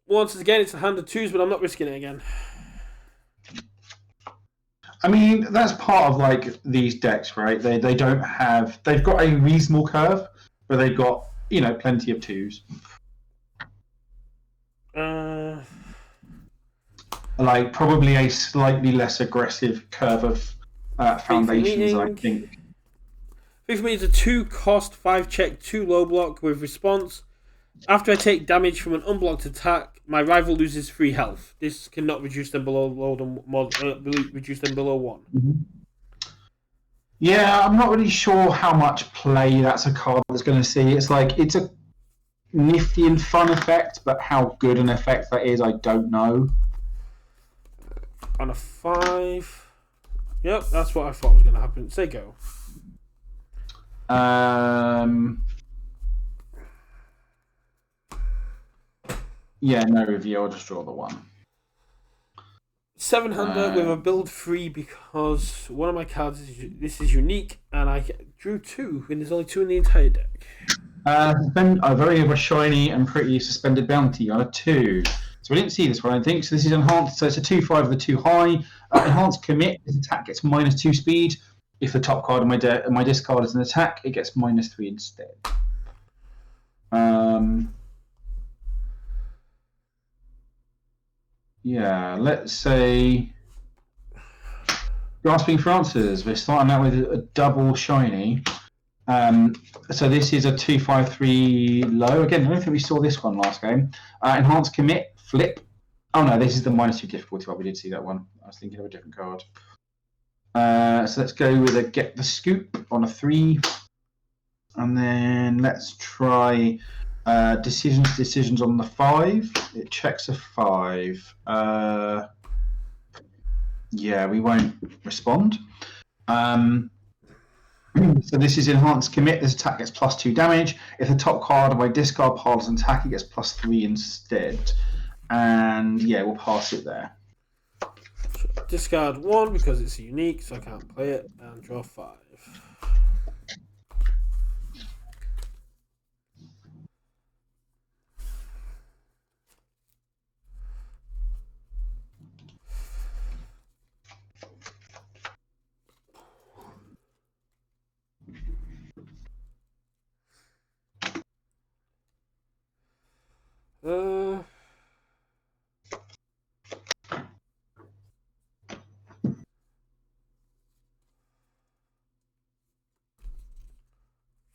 Speaker 1: Once again, it's a hand of 2s, but I'm not risking it again.
Speaker 2: I mean, that's part of like these decks, right? They don't have. They've got a reasonable curve, but they've got plenty of 2s. Like probably a slightly less aggressive curve of foundations, I think.
Speaker 1: For me, it's a 2 cost, 5 check, 2 low block with response. After I take damage from an unblocked attack, my rival loses 3 health. This cannot reduce them below 1.
Speaker 2: Mm-hmm. Yeah, I'm not really sure how much play that's a card that's going to see. It's like it's a nifty and fun effect, but how good an effect that is, I don't know.
Speaker 1: On a 5, yep, that's what I thought was going to happen. Say go.
Speaker 2: Yeah, no review. I'll just draw the 1.
Speaker 1: 700 with a build 3 because one of my cards this is unique, and I drew 2 when there's only 2 in the entire deck.
Speaker 2: A very shiny and pretty suspended bounty on a 2. So we didn't see this one, I think. So this is enhanced. So it's a 2/5 with a 2 high. Enhanced commit. This attack gets -2 speed. If the top card of my discard is an attack, it gets -3 instead. Yeah, let's say Grasping for Answers. We're starting out with a double shiny. So this is a 2/5/3 low. Again, I don't think we saw this one last game. Enhanced commit, flip. Oh no, this is the -2 difficulty one. We did see that one. I was thinking of a different card. So let's go with a get the scoop on a 3. And then let's try decisions on the 5. It checks a 5. Yeah, we won't respond. So this is enhanced commit. This attack gets +2 damage. If the top card of my discard pile is an attack, it gets +3 instead. And yeah, we'll pass it there.
Speaker 1: Discard 1 because it's unique, so I can't play it, and draw 5.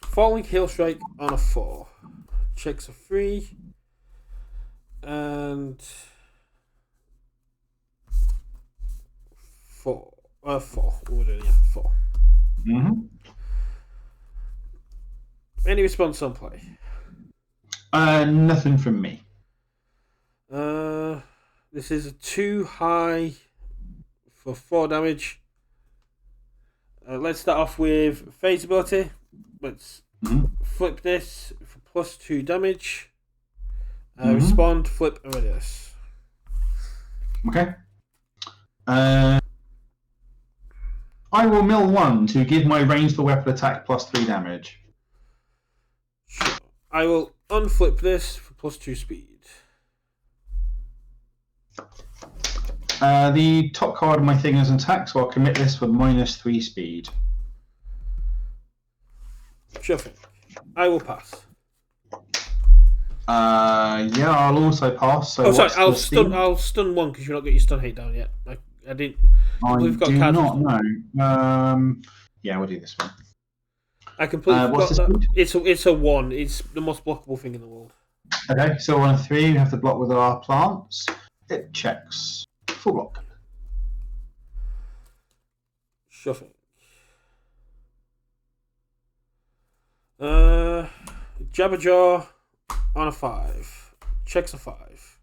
Speaker 1: Falling Hail Strike on a 4. Checks a 3. And 4. 4. We're doing, yeah, 4.
Speaker 2: Mm-hmm.
Speaker 1: Any response on play?
Speaker 2: Nothing from me.
Speaker 1: This is a 2 high for 4 damage. Let's start off with phase ability. Let's flip this for +2 damage. Respond, flip, and radius.
Speaker 2: Okay. I will mill 1 to give my ranged weapon attack +3 damage.
Speaker 1: Sure. I will unflip this for +2 speed.
Speaker 2: The top card of my thing is an attack, so I'll commit this for -3 speed.
Speaker 1: Sure thing. I will pass.
Speaker 2: Yeah, I'll also pass. So
Speaker 1: sorry, I'll stun 1 because you've not got your stun hate down yet. I didn't.
Speaker 2: We've got not know. Yeah, we'll do this one.
Speaker 1: I completely forgot that. It's a 1. It's the most blockable thing in the world.
Speaker 2: Okay, so on a 3, we have to block with our plants. It checks. Full block.
Speaker 1: Sure thing. Jabberjaw on a 5. Checks a 5.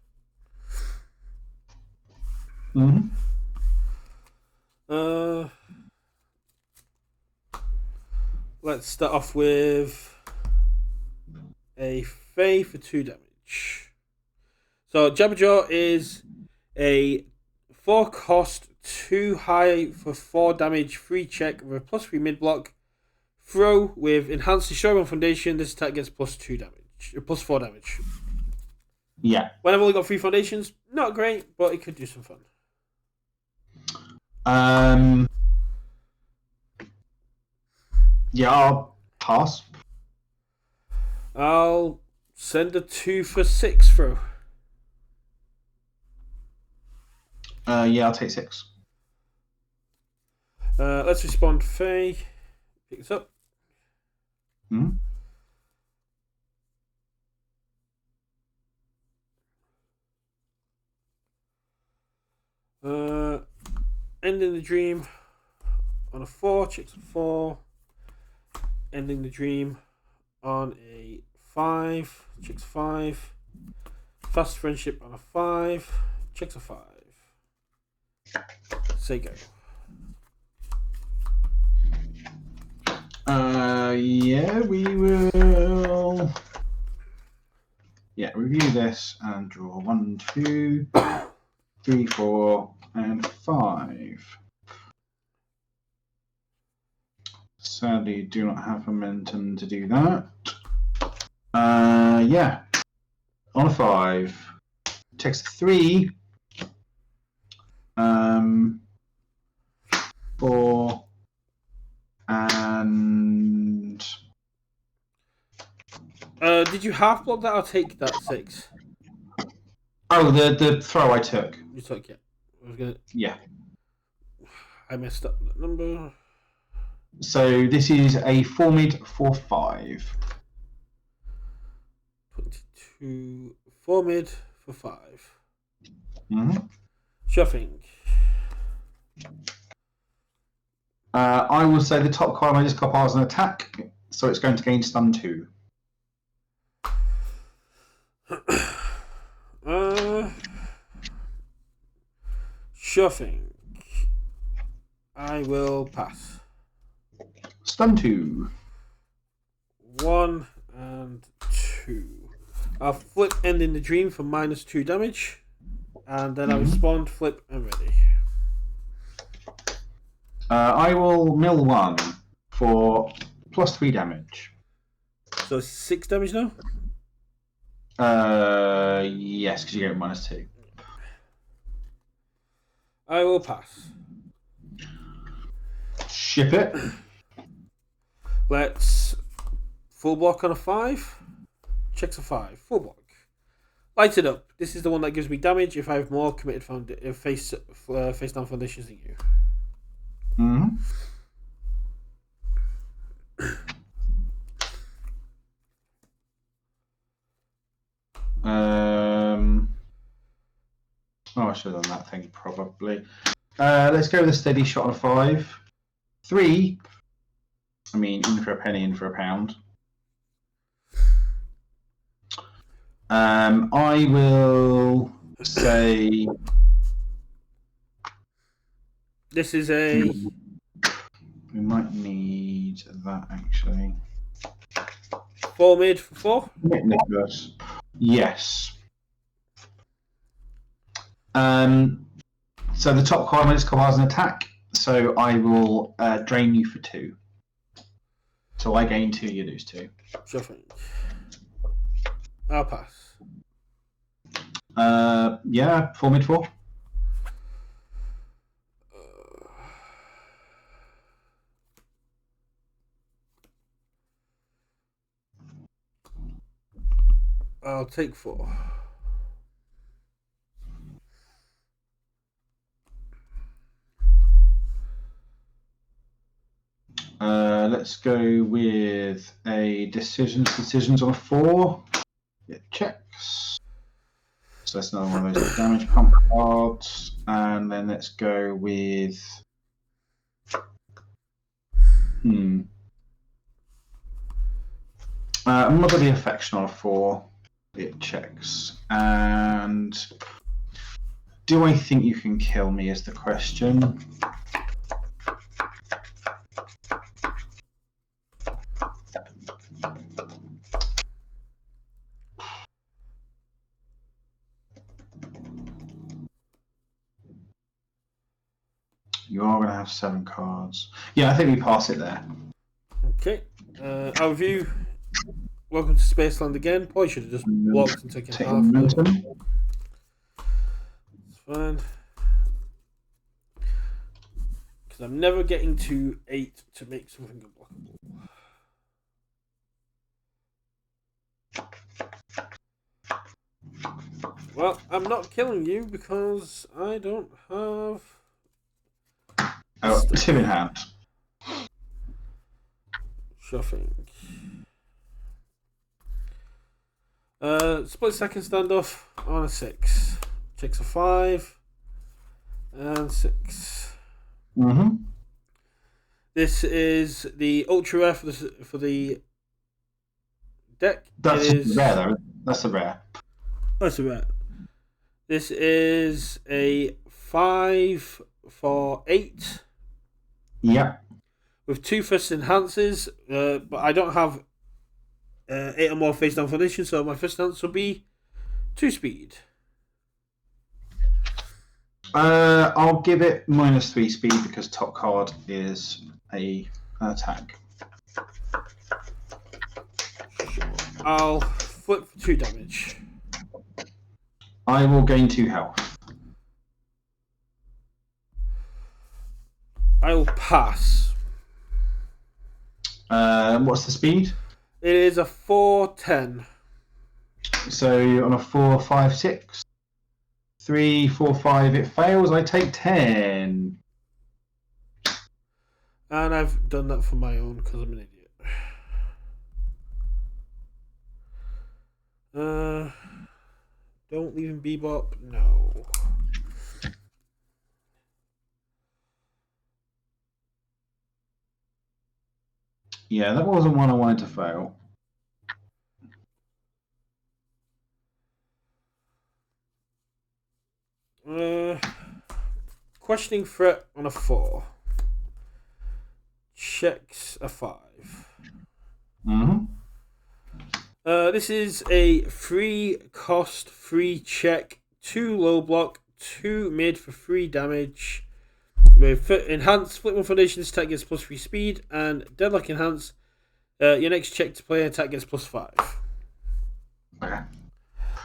Speaker 1: Let's start off with a Fey for 2 damage. So Jabberjaw is a 4 cost, 2 high for 4 damage, 3 check with a +3 mid block. Throw with enhanced destroy foundation. This attack gets +2 damage, +4 damage.
Speaker 2: Yeah.
Speaker 1: When I've only got 3 foundations, not great, but it could do some fun.
Speaker 2: Yeah, I'll pass.
Speaker 1: I'll send a 2 for 6 through.
Speaker 2: Yeah, I'll take 6.
Speaker 1: Let's respond. Faye. Pick this up. Ending the dream on a 4, checks a 4. Ending the dream on a 5, checks 5. Fast friendship on a 5, checks a 5. Say go.
Speaker 2: Yeah, we will. Yeah, review this and draw 1, 2, 3, 4, and 5. Sadly, do not have momentum to do that. Yeah, on a 5, takes 3. 4 and.
Speaker 1: Did you half block that or take that 6?
Speaker 2: Oh, the throw I took.
Speaker 1: You took it. I was gonna.
Speaker 2: Yeah.
Speaker 1: I messed up that number.
Speaker 2: So this is a 4 mid, 4 5.
Speaker 1: 22. 4 mid for 5.
Speaker 2: Sure
Speaker 1: thing.
Speaker 2: I will say the top card I just got as an attack, so it's going to gain stun 2.
Speaker 1: Sure thing. I will pass.
Speaker 2: Stun 2.
Speaker 1: 1 and 2. I'll flip ending the dream for -2 damage. And then I'll respond, flip, and ready.
Speaker 2: I will mill 1 for +3 damage.
Speaker 1: So 6 damage now?
Speaker 2: Yes, because you get -2.
Speaker 1: I will pass.
Speaker 2: Ship it.
Speaker 1: Let's full block on a 5. Checks a 5. Full block. Light it up. This is the one that gives me damage if I have more committed face down foundations than you.
Speaker 2: I should have done that thing probably. Let's go with a steady shot on a 5. 3. I mean, in for a penny, in for a pound. I will say
Speaker 1: this is a.
Speaker 2: We might need that actually.
Speaker 1: 4 mid for 4?
Speaker 2: Nicholas. Yes. So the top card is come as an attack, so I will drain you for 2. So I gain 2, you lose 2.
Speaker 1: Sure thing. I'll pass.
Speaker 2: Yeah, 4 mid 4.
Speaker 1: I'll take 4.
Speaker 2: Let's go with a decisions on a 4. It checks. So that's another one of those damage pump cards. And then let's go with Motherly affection on a 4. It checks. And do I think you can kill me is the question. You are going to have 7 cards. Yeah, I think we pass it there.
Speaker 1: Okay. Our review. Welcome to Spaceland again. Probably should have just walked and taken half.
Speaker 2: Momentum.
Speaker 1: It's fine. Because I'm never getting to 8 to make something unblockable. Well, I'm not killing you because I don't have...
Speaker 2: Oh, 2 in hand.
Speaker 1: Shuffling. Split second standoff on a 6. Checks a 5. And 6.
Speaker 2: Mm-hmm.
Speaker 1: This is the ultra rare for the deck.
Speaker 2: That's rare, though. That's a rare.
Speaker 1: That's a rare. This is a 5 for 8.
Speaker 2: Yep.
Speaker 1: With 2 first enhances, but I don't have 8 or more face down foundation, so my first enhance will be 2 speed.
Speaker 2: I'll give it -3 speed because top card is an attack.
Speaker 1: Sure. I'll flip for 2 damage.
Speaker 2: I will gain 2 health.
Speaker 1: I will pass.
Speaker 2: What's the speed?
Speaker 1: It is a 4-10.
Speaker 2: So on a 4, 5, 6, 3, 4, 5, it fails. I take 10.
Speaker 1: And I've done that for my own because I'm an idiot. Don't leave him Bebop. No.
Speaker 2: Yeah, that wasn't one I wanted to fail.
Speaker 1: Questioning threat on a 4. Checks a 5.
Speaker 2: Mm-hmm.
Speaker 1: This is a free cost, free check, 2 low block, 2 mid for 3 damage. With enhance, flip 1 foundation, this attack gets +3 speed, and deadlock enhance. Your next check to play attack gets +5.
Speaker 2: Okay.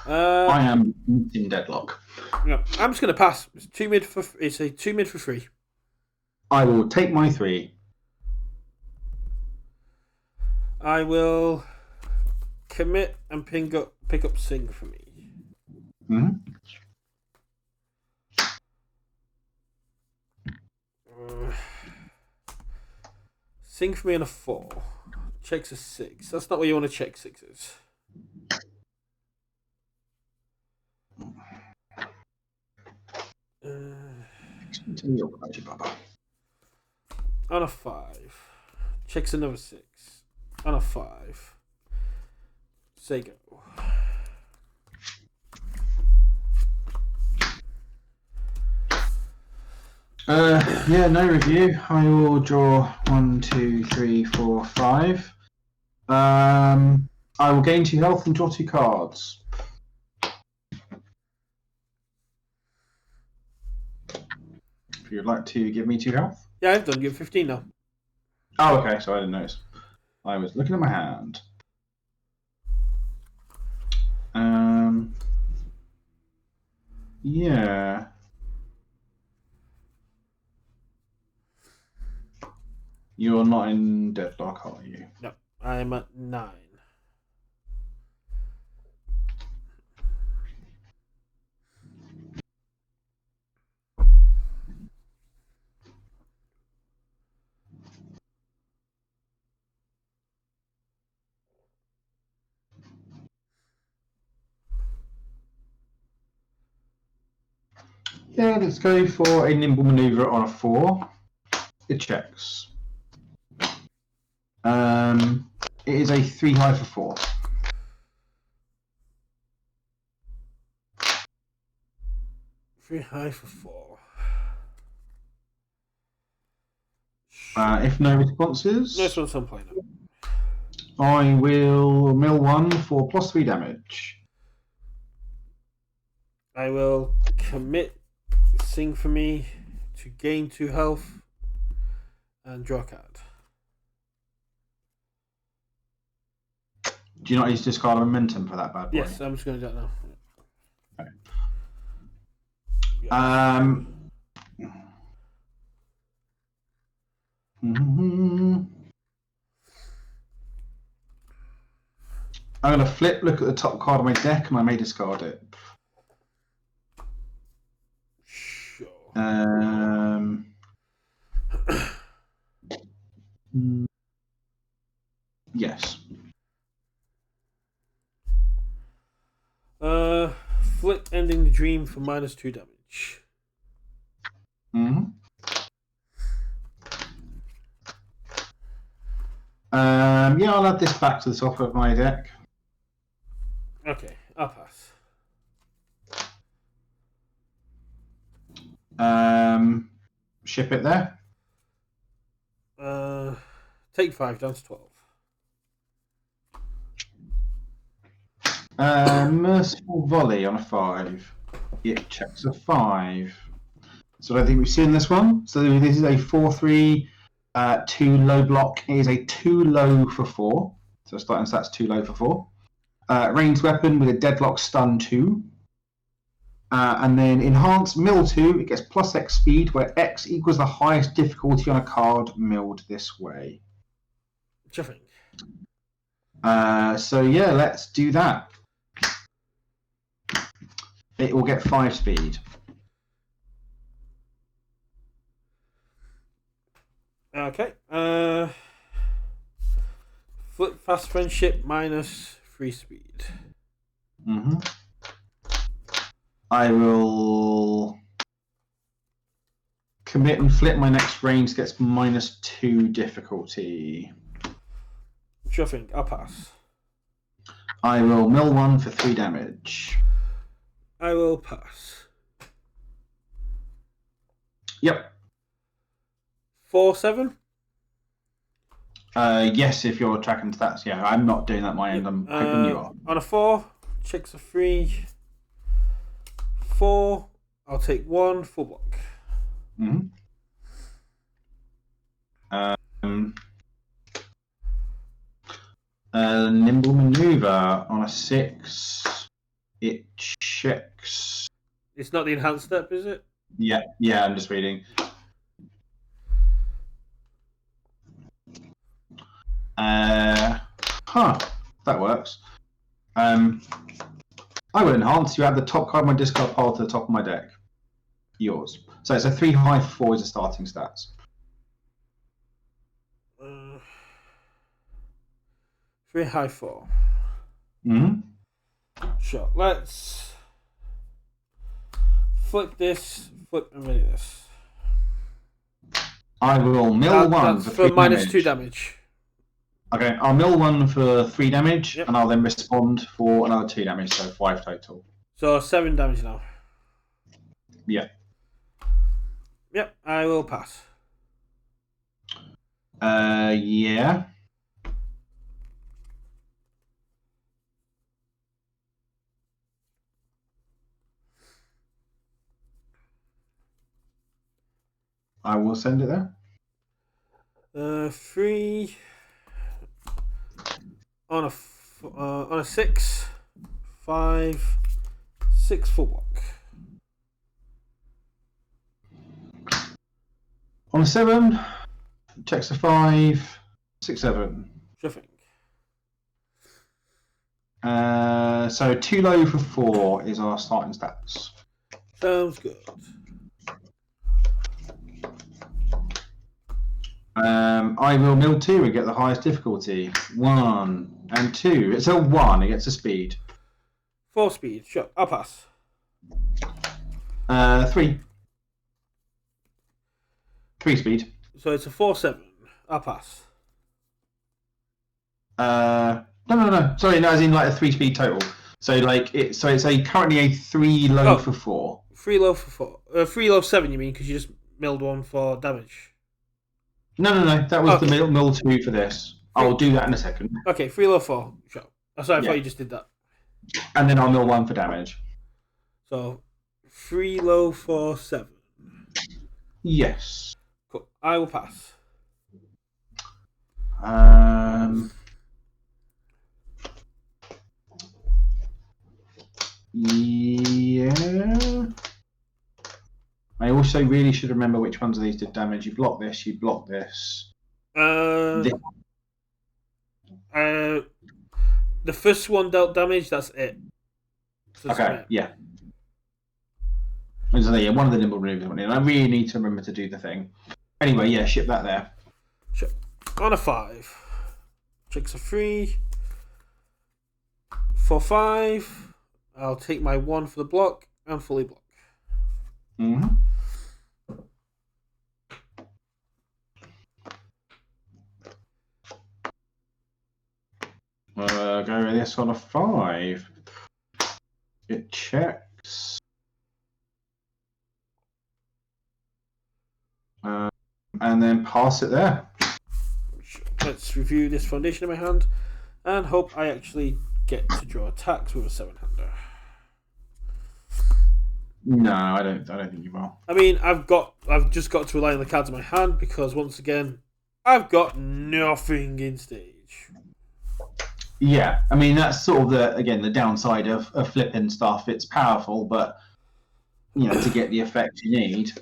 Speaker 2: I am in deadlock.
Speaker 1: No, I'm just gonna pass. It's a 2 mid for free.
Speaker 2: I will take my 3.
Speaker 1: I will commit and pick up Sing for me.
Speaker 2: Mm-hmm.
Speaker 1: Sing for me on a 4. Checks a 6. That's not what you want to check 6s. On a 5. Checks another 6. On a 5. Say go.
Speaker 2: Yeah, no review. I will draw 1, 2, 3, 4, 5. I will gain 2 health and draw 2 cards. If you'd like to give me 2 health.
Speaker 1: Yeah, I've done. You're 15 now.
Speaker 2: Oh, okay. So I didn't notice. I was looking at my hand. Yeah. You're not in deadlock, are you?
Speaker 1: No, I'm at 9.
Speaker 2: Yeah, let's go for a nimble maneuver on a 4. It checks. It is a 3 high for 4.
Speaker 1: Three high for 4.
Speaker 2: If no responses,
Speaker 1: This one's I'm playing.
Speaker 2: I will mill 1 for +3 damage.
Speaker 1: I will commit Sing for me to gain 2 health and draw a card.
Speaker 2: Do you not need to discard momentum for that bad boy?
Speaker 1: Yes, I'm just going to do that now.
Speaker 2: Okay.
Speaker 1: Yeah.
Speaker 2: I'm going to flip, look at the top card of my deck, and I may discard it.
Speaker 1: Sure.
Speaker 2: Yes.
Speaker 1: Flip ending the dream for -2 damage.
Speaker 2: Yeah, I'll add this back to the top of my deck.
Speaker 1: Okay, I'll pass.
Speaker 2: Ship it there.
Speaker 1: Take 5 down to 12.
Speaker 2: Merciful Volley on a 5. It checks a 5. So I don't think we've seen this one. So this is a 4/3, 2 low block. It is a 2 low for 4. So starting stats 2 low for 4. Ranged weapon with a deadlock stun 2. And then enhanced mill 2. It gets +X speed, where X equals the highest difficulty on a card milled this way.
Speaker 1: Chuffing.
Speaker 2: So yeah, let's do that. It will get 5 speed.
Speaker 1: Okay. Flip fast friendship -3 speed.
Speaker 2: I will commit and flip. My next range gets -2 difficulty.
Speaker 1: Chuffing. I'll pass.
Speaker 2: I will mill 1 for 3 damage.
Speaker 1: I will pass.
Speaker 2: Yep.
Speaker 1: 4/7.
Speaker 2: Yes, if you're tracking stats. Yeah, I'm not doing that at my end. I'm hoping you are.
Speaker 1: On a 4, checks a 3. 4. I'll take 1 full block.
Speaker 2: Nimble maneuver on a 6. It checks.
Speaker 1: It's not the enhanced step, is it?
Speaker 2: Yeah, I'm just reading. That works. I will enhance. You add the top card of my discard pile to the top of my deck. Yours. So it's a 3 high for 4 is the starting stats.
Speaker 1: 3 high 4. Sure. Let's flip this. Flip and ready this.
Speaker 2: I will mill 1
Speaker 1: for
Speaker 2: -2
Speaker 1: damage.
Speaker 2: damage. Okay, I'll mill 1 for 3 damage, and I'll then respond for another 2 damage, so 5 total.
Speaker 1: So 7 damage now.
Speaker 2: Yeah.
Speaker 1: Yep, I will pass.
Speaker 2: Yeah. I will send it there.
Speaker 1: 3 on a 6, 5, 6 full block.
Speaker 2: On a 7, checks a 5, 6, 7.
Speaker 1: Sure thing.
Speaker 2: So 2 low for 4 is our starting stats.
Speaker 1: Sounds good.
Speaker 2: I will mill 2 and get the highest difficulty. 1 and 2. It's a 1. It gets a speed.
Speaker 1: 4 speed. Sure. I'll pass.
Speaker 2: 3. 3 speed.
Speaker 1: So it's a 4/7. I'll pass.
Speaker 2: No. Sorry, no, as in like a 3-speed total. So it's currently a 3 low for 4.
Speaker 1: 3 low for 4. 3 low 7, you mean? Because you just milled one for damage.
Speaker 2: No. That was the mill 2 for this. I'll do that in a second.
Speaker 1: Okay, 3 low 4. Sure. Sorry, I thought you just did that.
Speaker 2: And then I'll mill 1 for damage.
Speaker 1: So 3 low for 7.
Speaker 2: Yes.
Speaker 1: Cool. I will pass.
Speaker 2: Yeah. I also really should remember which ones of these did damage. You block this.
Speaker 1: The first one dealt damage. That's it.
Speaker 2: Okay. Yeah. So yeah, one of the nimble moves went in. I really need to remember to do the thing. Anyway, yeah, ship that there.
Speaker 1: Sure. On a 5. Checks a 3. For 5. I'll take my 1 for the block and fully block.
Speaker 2: Go with this on a 5. It checks. And then pass it there.
Speaker 1: Let's review this foundation in my hand and hope I actually get to draw attacks with a 7-hander.
Speaker 2: No, I don't think you will.
Speaker 1: I mean, I've just got to rely on the cards in my hand because once again, I've got nothing in stage.
Speaker 2: Yeah, I mean that's sort of the downside of flipping stuff. It's powerful, but to get the effect you need,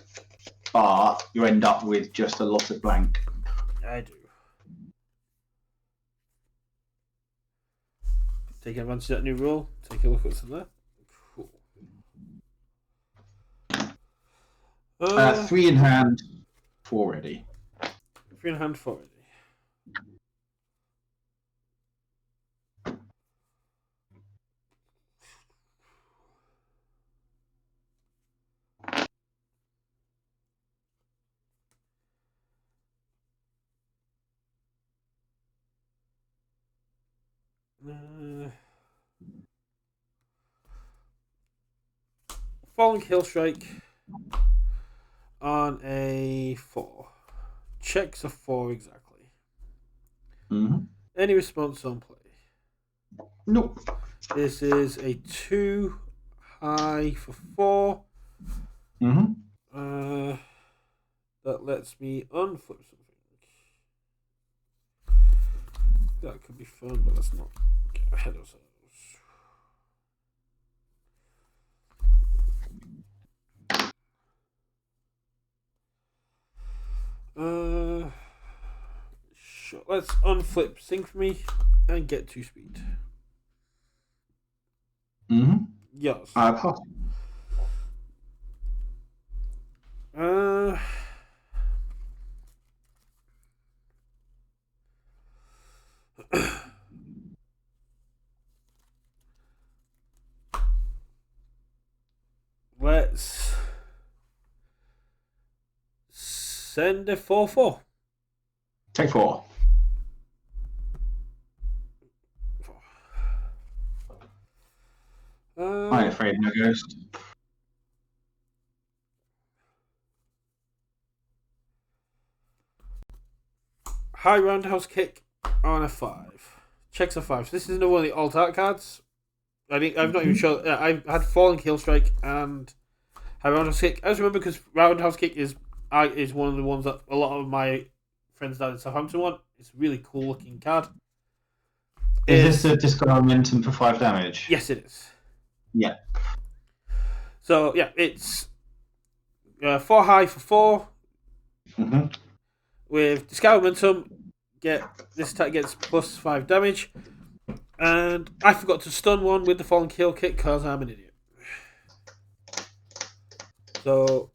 Speaker 2: but you end up with just a lot of blank.
Speaker 1: I do. Taking advantage of that new rule. Take a look at what's in there. Cool.
Speaker 2: 3 in hand, 4 ready.
Speaker 1: 3 in hand, 4 ready. Falling Kill Strike on a 4. Checks a 4 exactly. Any response on play?
Speaker 2: Nope.
Speaker 1: This is a 2 high for 4. That lets me unflip something. That could be fun, but let's not get ahead of ourselves. Sure. Let's unflip Sync for me and get 2 speed. Yes.
Speaker 2: Pass.
Speaker 1: Let's send a 4/4.
Speaker 2: Take 4. I'm afraid no ghost.
Speaker 1: High roundhouse kick on a 5. Checks a 5. So this is another one of the alt art cards. I think I've not even shown. I've had Falling Kill Strike and High Roundhouse Kick. I just remember because Roundhouse Kick is one of the ones that a lot of my friends down in Southampton want. It's a really cool looking card.
Speaker 2: Is this a discard momentum for 5 damage?
Speaker 1: Yes, it is.
Speaker 2: Yeah.
Speaker 1: So yeah, it's 4 high for 4. With discard momentum, this attack gets plus 5 damage. And I forgot to stun one with the Fallen Kill Kick because I'm an idiot. So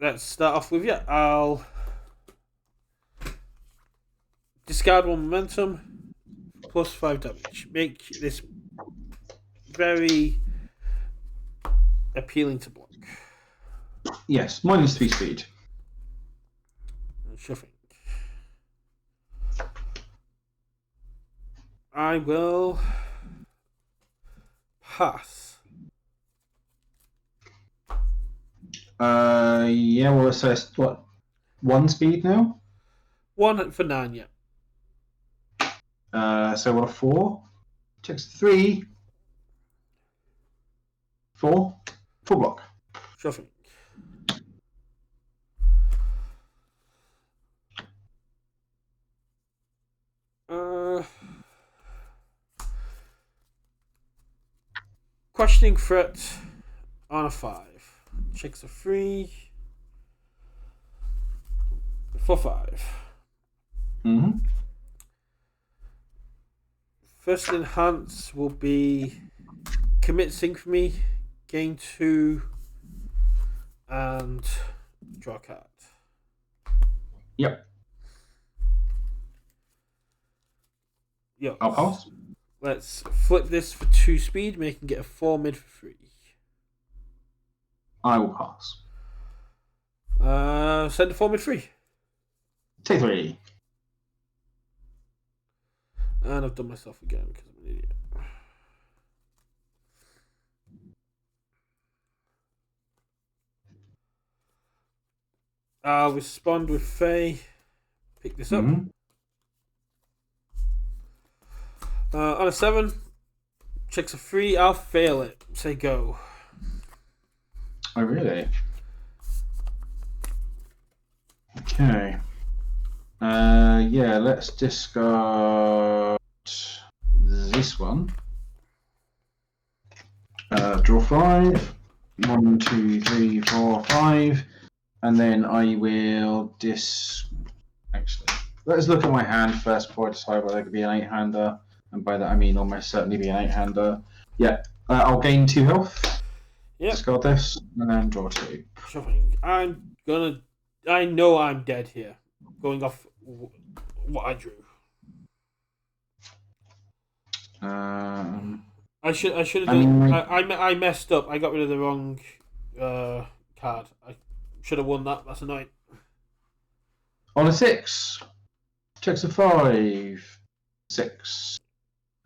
Speaker 1: let's start off with I'll discard 1 momentum, plus 5 damage. Make this very appealing to block.
Speaker 2: Yes, -3 speed.
Speaker 1: Shuffling. I will pass.
Speaker 2: Yeah, well, so it's what, 1 speed now?
Speaker 1: 1 for 9, yeah.
Speaker 2: So what, a 4? Checks 3, 4, full block.
Speaker 1: Sure thing. Questioning threat on a 5. Checks a 3 for 5.
Speaker 2: Mm-hmm.
Speaker 1: First enhance will be commit sync for me, gain 2, and draw a card.
Speaker 2: Yep.
Speaker 1: Yo,
Speaker 2: I'll pass.
Speaker 1: let's flip this for 2 speed, making it a 4 mid for 3.
Speaker 2: I will pass.
Speaker 1: Send a 4 mid 3.
Speaker 2: Take 3.
Speaker 1: And I've done myself again because I'm an idiot. I'll respond with Faye. Pick this up.
Speaker 2: Mm-hmm.
Speaker 1: On a 7, checks a 3. I'll fail it. Say go.
Speaker 2: Oh, really? Okay. Yeah, let's discard this one. Draw 5. 1, 2, 3, 4, 5. And then I will Actually, let's look at my hand first before I decide whether it could be an 8-hander. And by that I mean almost certainly be an 8-hander. Yeah, I'll gain 2 health.
Speaker 1: Yep.
Speaker 2: Discard this, and then draw 2.
Speaker 1: Sure thing. I know I'm dead here. Going off what I drew. I should have done. I messed up. I got rid of the wrong card. I should have won that. That's annoying.
Speaker 2: On a 6, checks a 5, 6,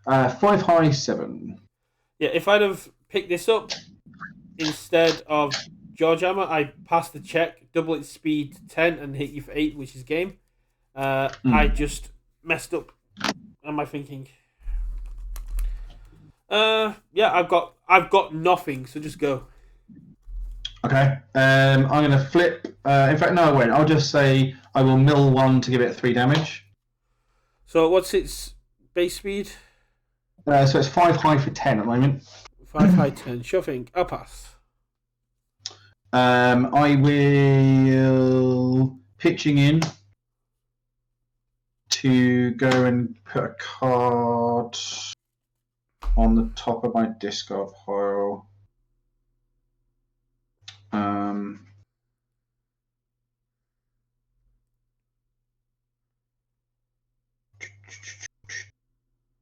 Speaker 2: 5 high, 7.
Speaker 1: Yeah, if I'd have picked this up instead of George Hammer, I passed the check, double its speed to 10, and hit you for 8, which is game. I just messed up. Am I thinking? Yeah, I've got nothing, so just go.
Speaker 2: Okay. I'm gonna flip. In fact, no, I won't. I'll just say I will mill 1 to give it 3 damage.
Speaker 1: So what's its base speed?
Speaker 2: So it's 5 high for 10 at the moment.
Speaker 1: 5 high 10. Sure thing. I'll pass.
Speaker 2: I will pitching in to go and put a card on the top of my discard pile.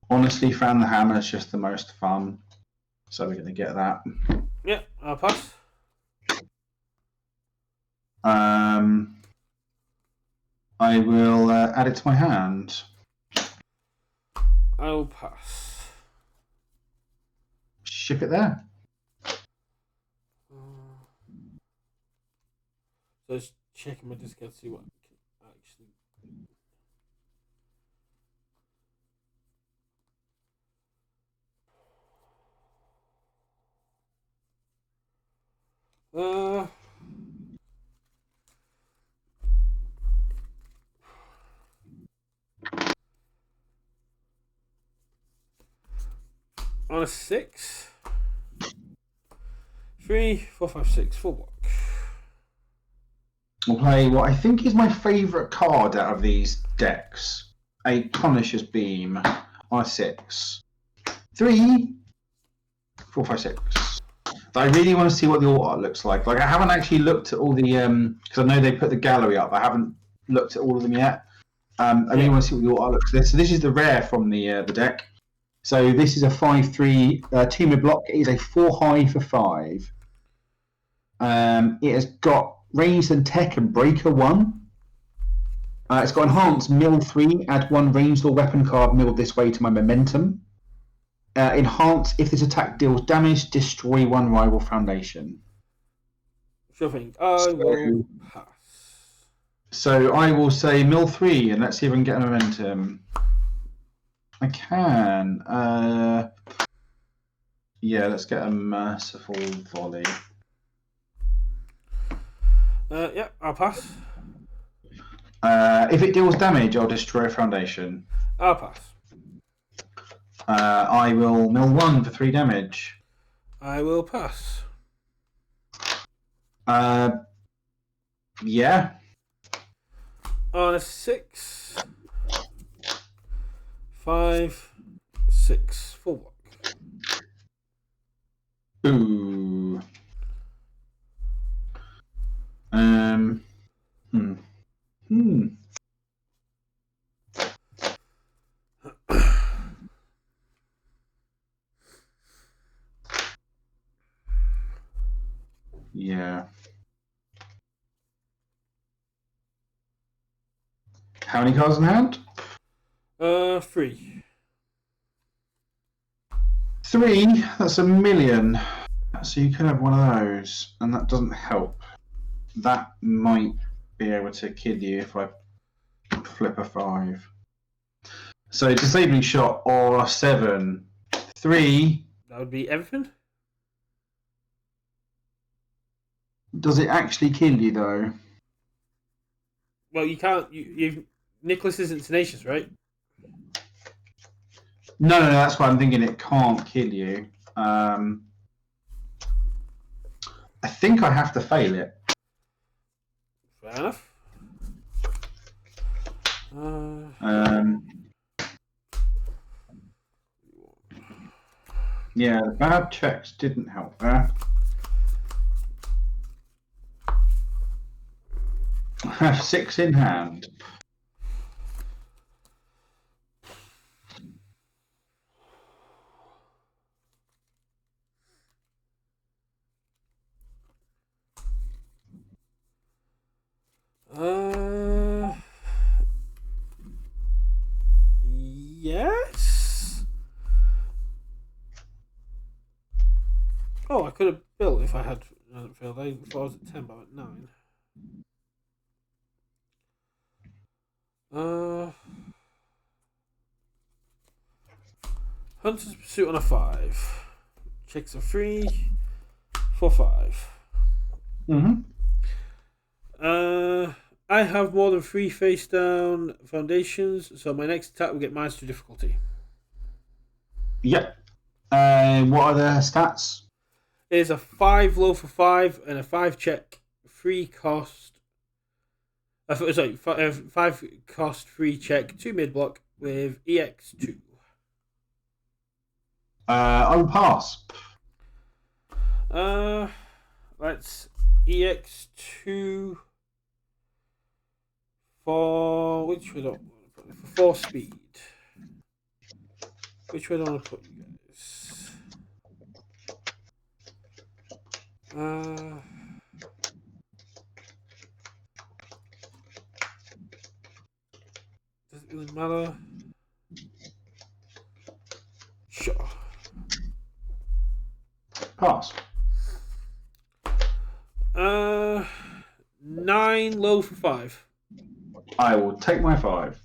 Speaker 2: Honestly, Fan the Hammer is just the most fun, so we're going to get that.
Speaker 1: Yeah, I'll pass.
Speaker 2: I will add it to my hand.
Speaker 1: I'll pass.
Speaker 2: Ship it there.
Speaker 1: So just checking my discard to see what I can actually. On a 6, 3, 4, 5, 6, full block.
Speaker 2: We'll play what I think is my favourite card out of these decks. A Punisher's Beam on a 6. 3, 4, 5, 6. I really want to see what the alt art looks like. Like, I haven't actually looked at all the because I know they put the gallery up. I haven't looked at all of them yet. I really want to see what the alt art looks like. So this is the rare from the deck. So this is a 5/3 2 mid block. It is a 4 high for 5. It has got Raise and Tech and Breaker 1. It's got enhanced mill 3. Add 1 ranged or weapon card milled this way to my momentum. Enhance if this attack deals damage, destroy 1 rival foundation.
Speaker 1: Sure thing. I will pass.
Speaker 2: So I will say mill 3, and let's see if I can get a momentum. I can. Yeah, let's get a merciful volley.
Speaker 1: Yeah, I'll pass.
Speaker 2: If it deals damage, I'll destroy a foundation.
Speaker 1: I'll pass.
Speaker 2: I will mill 1 for 3 damage.
Speaker 1: I will pass.
Speaker 2: Yeah.
Speaker 1: On a 6. 5, 6, full block.
Speaker 2: Ooh. Yeah. How many cards in hand?
Speaker 1: 3.
Speaker 2: 3? That's a million. So you could have one of those, and that doesn't help. That might be able to kill you if I flip a 5. So disabling shot or 7. 3.
Speaker 1: That would be everything.
Speaker 2: Does it actually kill you though?
Speaker 1: Well, you can't. You Nicholas isn't tenacious, right?
Speaker 2: No, that's why I'm thinking it can't kill you. I think I have to fail it.
Speaker 1: Fair enough.
Speaker 2: Yeah, the bad checks didn't help there. I have 6 in hand.
Speaker 1: Yes. Oh, I could have built if I had failed. I thought I was at 10, but I'm at 9. Hunter's Pursuit on a 5. Checks a 3 for 5. I have more than 3 face down foundations, so my next attack will get -2 difficulty.
Speaker 2: Yep. What are the stats?
Speaker 1: It is a 5 low for 5 and a 5 check, 3 cost. 5 cost, 3 check, 2 mid block with EX2.
Speaker 2: I will pass.
Speaker 1: Let's EX2 for which way do I want to put it? For 4 speed. Which way do I want to put you guys? Does it really matter? Sure.
Speaker 2: Pass.
Speaker 1: 9 low for 5.
Speaker 2: I will take my 5.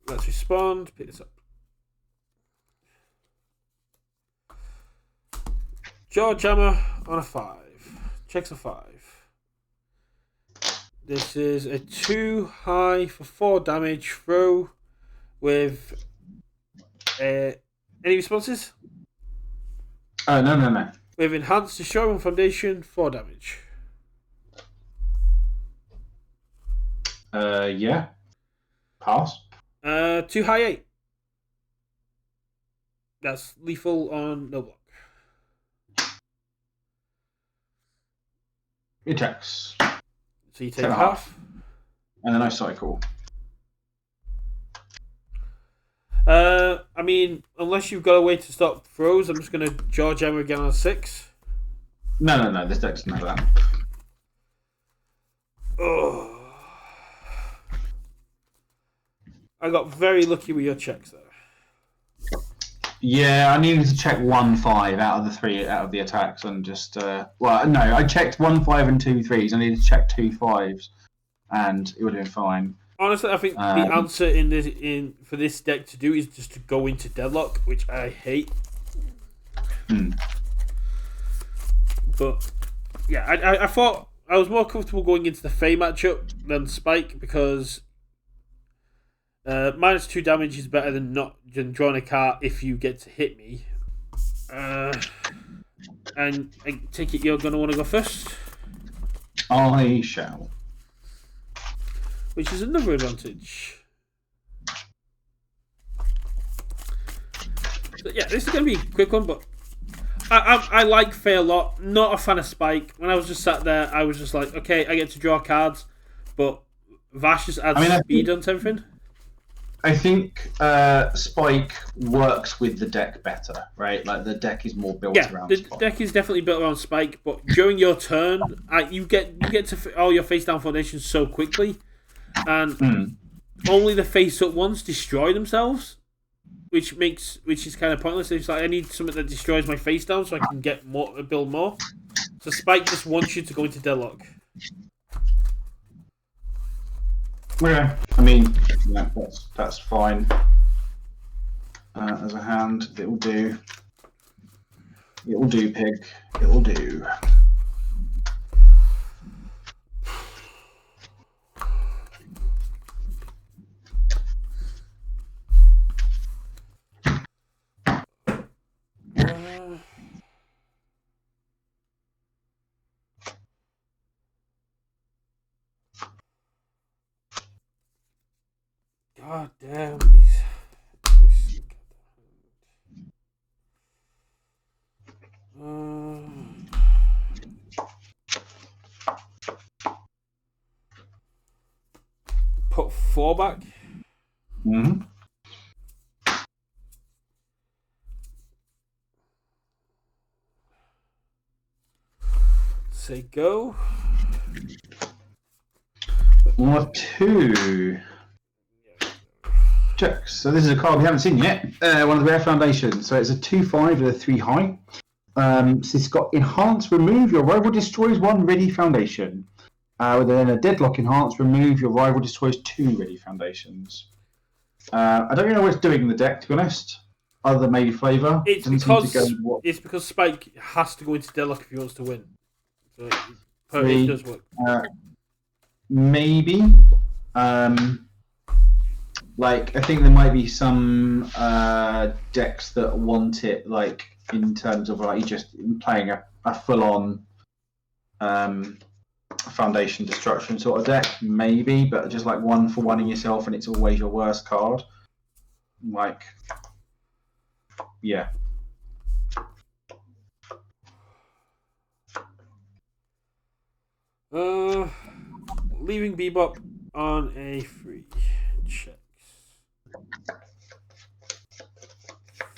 Speaker 1: Let's respond. Pick this up. Jaw Jammer on a 5. Checks a 5. This is a 2 high for 4 damage throw with any responses?
Speaker 2: No.
Speaker 1: With Enhanced Destroy 1 Foundation, 4 damage.
Speaker 2: Yeah. Pass.
Speaker 1: 2 high 8. That's lethal on no block.
Speaker 2: It checks.
Speaker 1: So you take half.
Speaker 2: And then I cycle.
Speaker 1: I mean, unless you've got a way to stop throws, I'm just going to Jaw Jammer again on a 6.
Speaker 2: No. This deck doesn't have that.
Speaker 1: Oh. I got very lucky with your checks there.
Speaker 2: Yeah, I needed to check 1-5 out of the 3 out of the attacks and just I checked 1-5 and 2 3s. I needed to check 2 5s, and it would have been fine.
Speaker 1: Honestly, I think the answer for this deck to do is just to go into Deadlock, which I hate. But yeah, I thought I was more comfortable going into the Fae matchup than Spike because -2 damage is better than drawing a card if you get to hit me. And I take it you're going to want to go first?
Speaker 2: I shall.
Speaker 1: Which is another advantage. So yeah, this is going to be a quick one, but I like Fae a lot. Not a fan of Spike. When I was just sat there, I was just like, okay, I get to draw cards, but Vash just adds speed onto everything.
Speaker 2: I think Spike works with the deck better, right? Like the deck is more built around Spike.
Speaker 1: The deck is definitely built around Spike, but during your turn, you get to all your face down foundations so quickly, and only the face up ones destroy themselves, which is kind of pointless. It's like I need something that destroys my face down so I can build more. So Spike just wants you to go into Deadlock.
Speaker 2: Yeah, I mean, that's fine. As a hand, it will do. It will do, pig. It will do.
Speaker 1: God damn these. Put 4 back. Say go.
Speaker 2: Or 2. Checks. So this is a card we haven't seen yet. One of the rare foundations. So it's a 2/5 with a 3 high. So it's got enhance. Remove your rival destroys 1 ready foundation. Then a deadlock enhance. Remove your rival destroys 2 ready foundations. I don't really know what it's doing in the deck, to be honest. Other than maybe flavor.
Speaker 1: It's because Spike has to go into deadlock if he wants to win. So it does work.
Speaker 2: Maybe. Like, I think there might be some decks that want it, like, in terms of like you just playing a full-on foundation destruction sort of deck, maybe, but just like 1-for-1ing yourself and it's always your worst card. Like, yeah.
Speaker 1: Leaving Bebop on a free. Checks.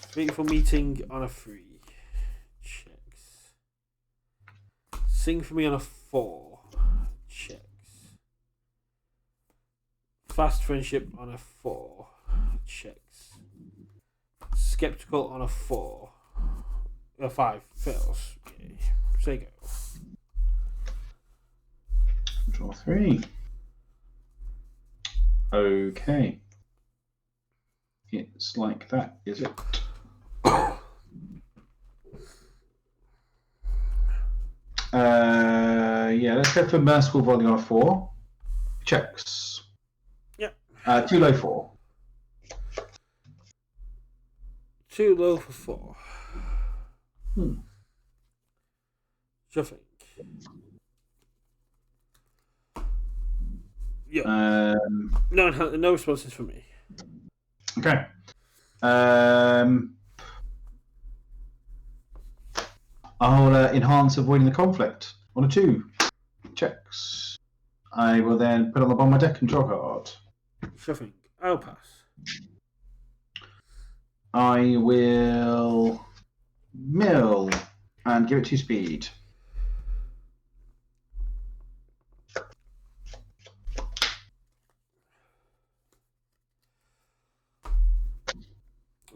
Speaker 1: Fateful Meeting on a 3. Checks. Sing for Me on a 4. Checks. Fast Friendship on a 4. Checks. Skeptical on a 4. A 5. Fails. Okay. Say go.
Speaker 2: Draw 3. Okay. It's like that, is it? Yeah, let's go for Merciful Volley on a 4. Checks.
Speaker 1: Yep.
Speaker 2: Too low 4.
Speaker 1: Too low for 4. Shuffling. Yeah. No responses from me.
Speaker 2: Okay. I'll enhance avoiding the conflict on a 2. Checks. I will then put on the bottom of my deck and draw a card.
Speaker 1: Shuffling. I'll pass.
Speaker 2: I will mill and give it 2 speed.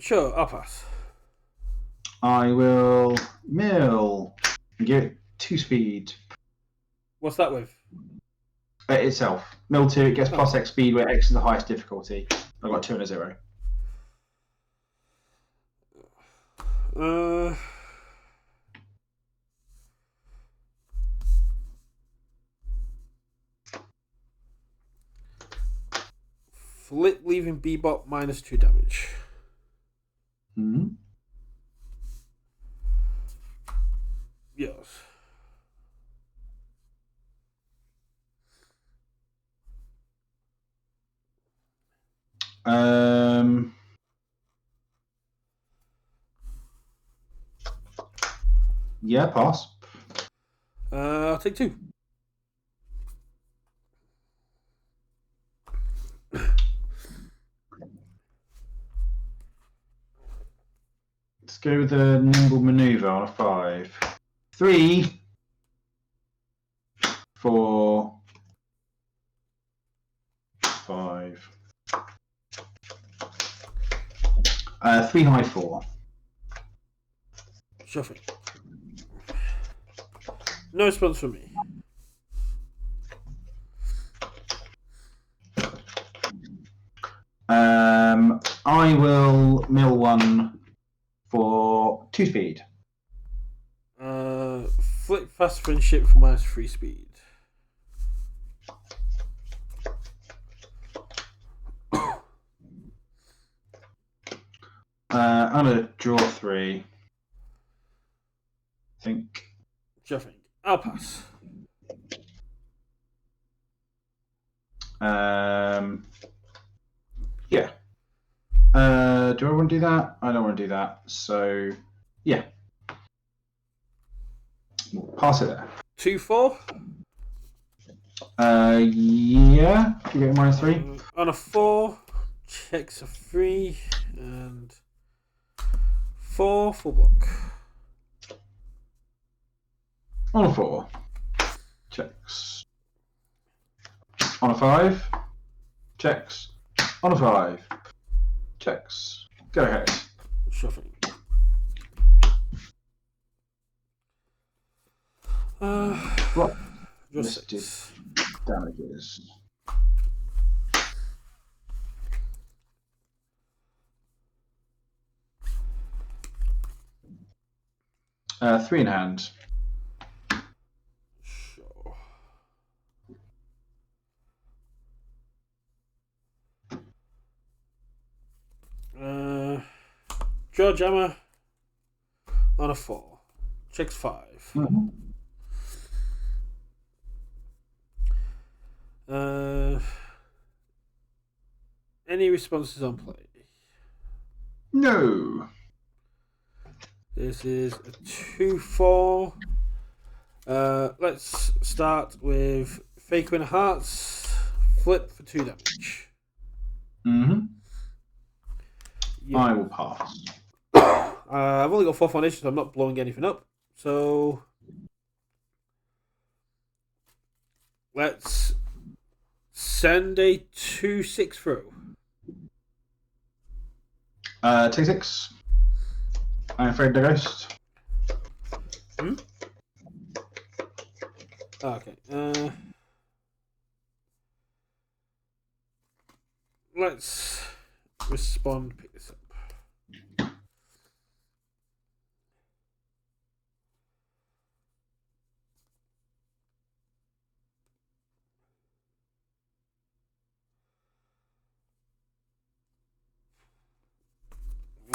Speaker 1: Sure, I'll pass.
Speaker 2: I will mill and give it 2 speed.
Speaker 1: What's that with?
Speaker 2: Itself. Mill 2, it gets plus X speed where X is the highest difficulty. I've got 2 and a 0.
Speaker 1: Flip, leaving Bebop -2 damage.
Speaker 2: Mm-hmm.
Speaker 1: Yes.
Speaker 2: Yeah, pass.
Speaker 1: I'll take 2.
Speaker 2: Let's go with the nimble maneuver on a 5. 3, 4, 5. 3 high 4.
Speaker 1: Sure thing. No response from me.
Speaker 2: I will mill 1 for 2 speed.
Speaker 1: Flick fast friendship for -3 speed.
Speaker 2: I'm gonna draw 3. I think.
Speaker 1: Sure thing. I'll pass.
Speaker 2: Yeah. Do I want to do that? I don't want to do that. So, yeah. We'll pass it there.
Speaker 1: 2-4.
Speaker 2: Yeah. You get -3.
Speaker 1: On a 4, checks a 3, and 4 full block.
Speaker 2: On a 4. Checks. On a 5. Checks. On a 5. Checks. Go ahead.
Speaker 1: Sure thing.
Speaker 2: Right.
Speaker 1: Just
Speaker 2: Listed
Speaker 1: 6.
Speaker 2: damages. Three in hand.
Speaker 1: Sure. Draw jammer on a 4. Checks 5.
Speaker 2: Mm-hmm.
Speaker 1: Any responses on play?
Speaker 2: No.
Speaker 1: This is a 2-4. Let's start with Fake Queen of Hearts. Flip for 2 damage.
Speaker 2: Mm-hmm.
Speaker 1: Yeah.
Speaker 2: I will pass.
Speaker 1: I've only got 4 foundations, so I'm not blowing anything up. So let's send a 2-6 through.
Speaker 2: Take 6. I'm afraid the ghost.
Speaker 1: Okay. Let's respond. Pick this up.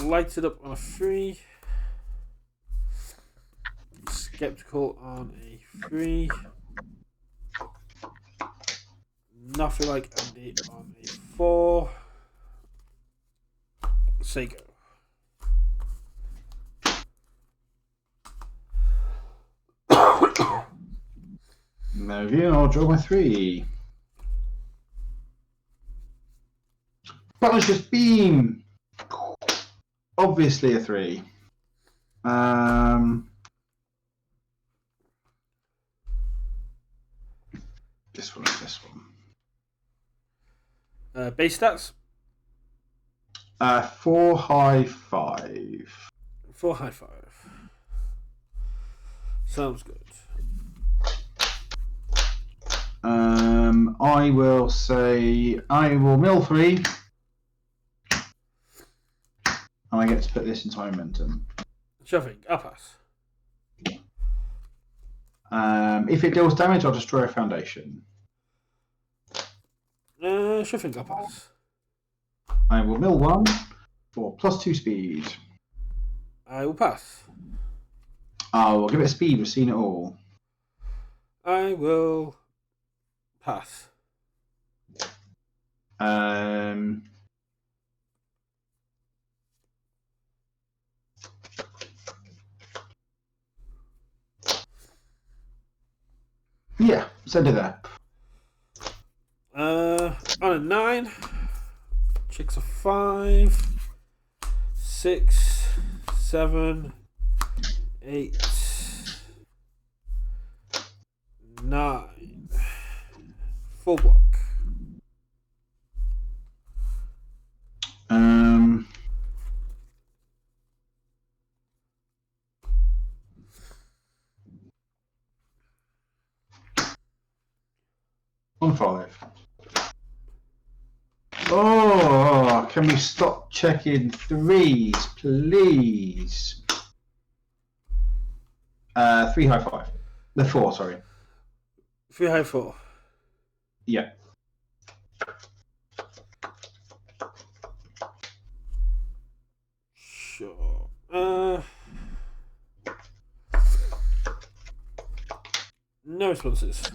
Speaker 1: Lights it up on a 3. Skeptical on a 3. Nothing like Andy on a 4. Say go.
Speaker 2: No view, I'll draw my 3. Battleship's Beam! Obviously a 3. This one and this one.
Speaker 1: Base stats?
Speaker 2: 4 high 5.
Speaker 1: 4 high 5. Sounds good.
Speaker 2: I will say I will mill 3. And I get to put this into momentum.
Speaker 1: Shoving, I'll pass.
Speaker 2: If it deals damage, I'll destroy a foundation.
Speaker 1: Shoving, I'll pass.
Speaker 2: I will mill 1 for +2 speed.
Speaker 1: I will pass.
Speaker 2: I will give it a speed. We've seen it all.
Speaker 1: I will pass.
Speaker 2: Yeah, send it there.
Speaker 1: On a 9. Chicks a 5. 6, 7, 8, 9. Full block.
Speaker 2: On 5. Oh, can we stop checking 3s, please? 3 high 5. The 4, sorry.
Speaker 1: 3 high 4.
Speaker 2: Yeah.
Speaker 1: Sure. No responses.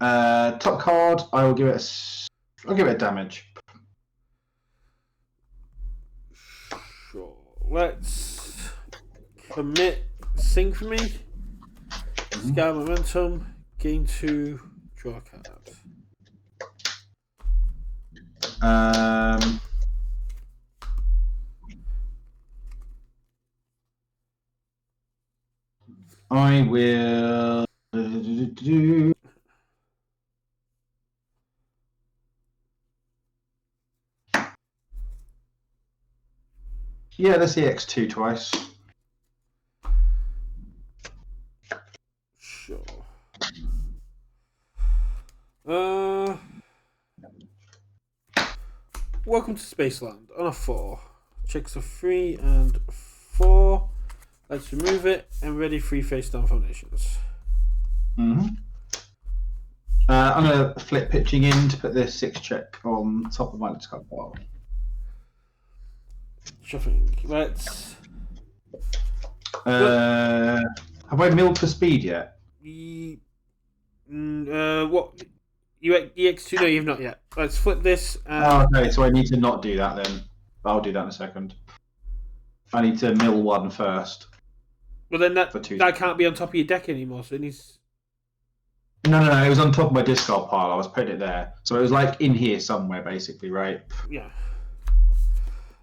Speaker 2: Top card. I will give it. I'll give it damage.
Speaker 1: Sure. Let's commit sync for me. Scout momentum. Gain 2. Draw a card.
Speaker 2: I will. Yeah, let's see X2 twice.
Speaker 1: Sure. Welcome to Spaceland on a 4. Checks a 3 and 4. Let's remove it and ready 3 face down foundations.
Speaker 2: I'm going to flip pitching in to put this 6 check on top of my discard pile.
Speaker 1: Shuffling. Let's.
Speaker 2: Have I milled for speed yet?
Speaker 1: What? You EX2? No, you've not yet. Let's flip this.
Speaker 2: Okay, so I need to not do that then. I'll do that in a second. I need to mill 1 first.
Speaker 1: Well, then that can't be on top of your deck anymore. So it needs.
Speaker 2: No. It was on top of my discard pile. I was putting it there, so it was like in here somewhere, basically, right?
Speaker 1: Yeah.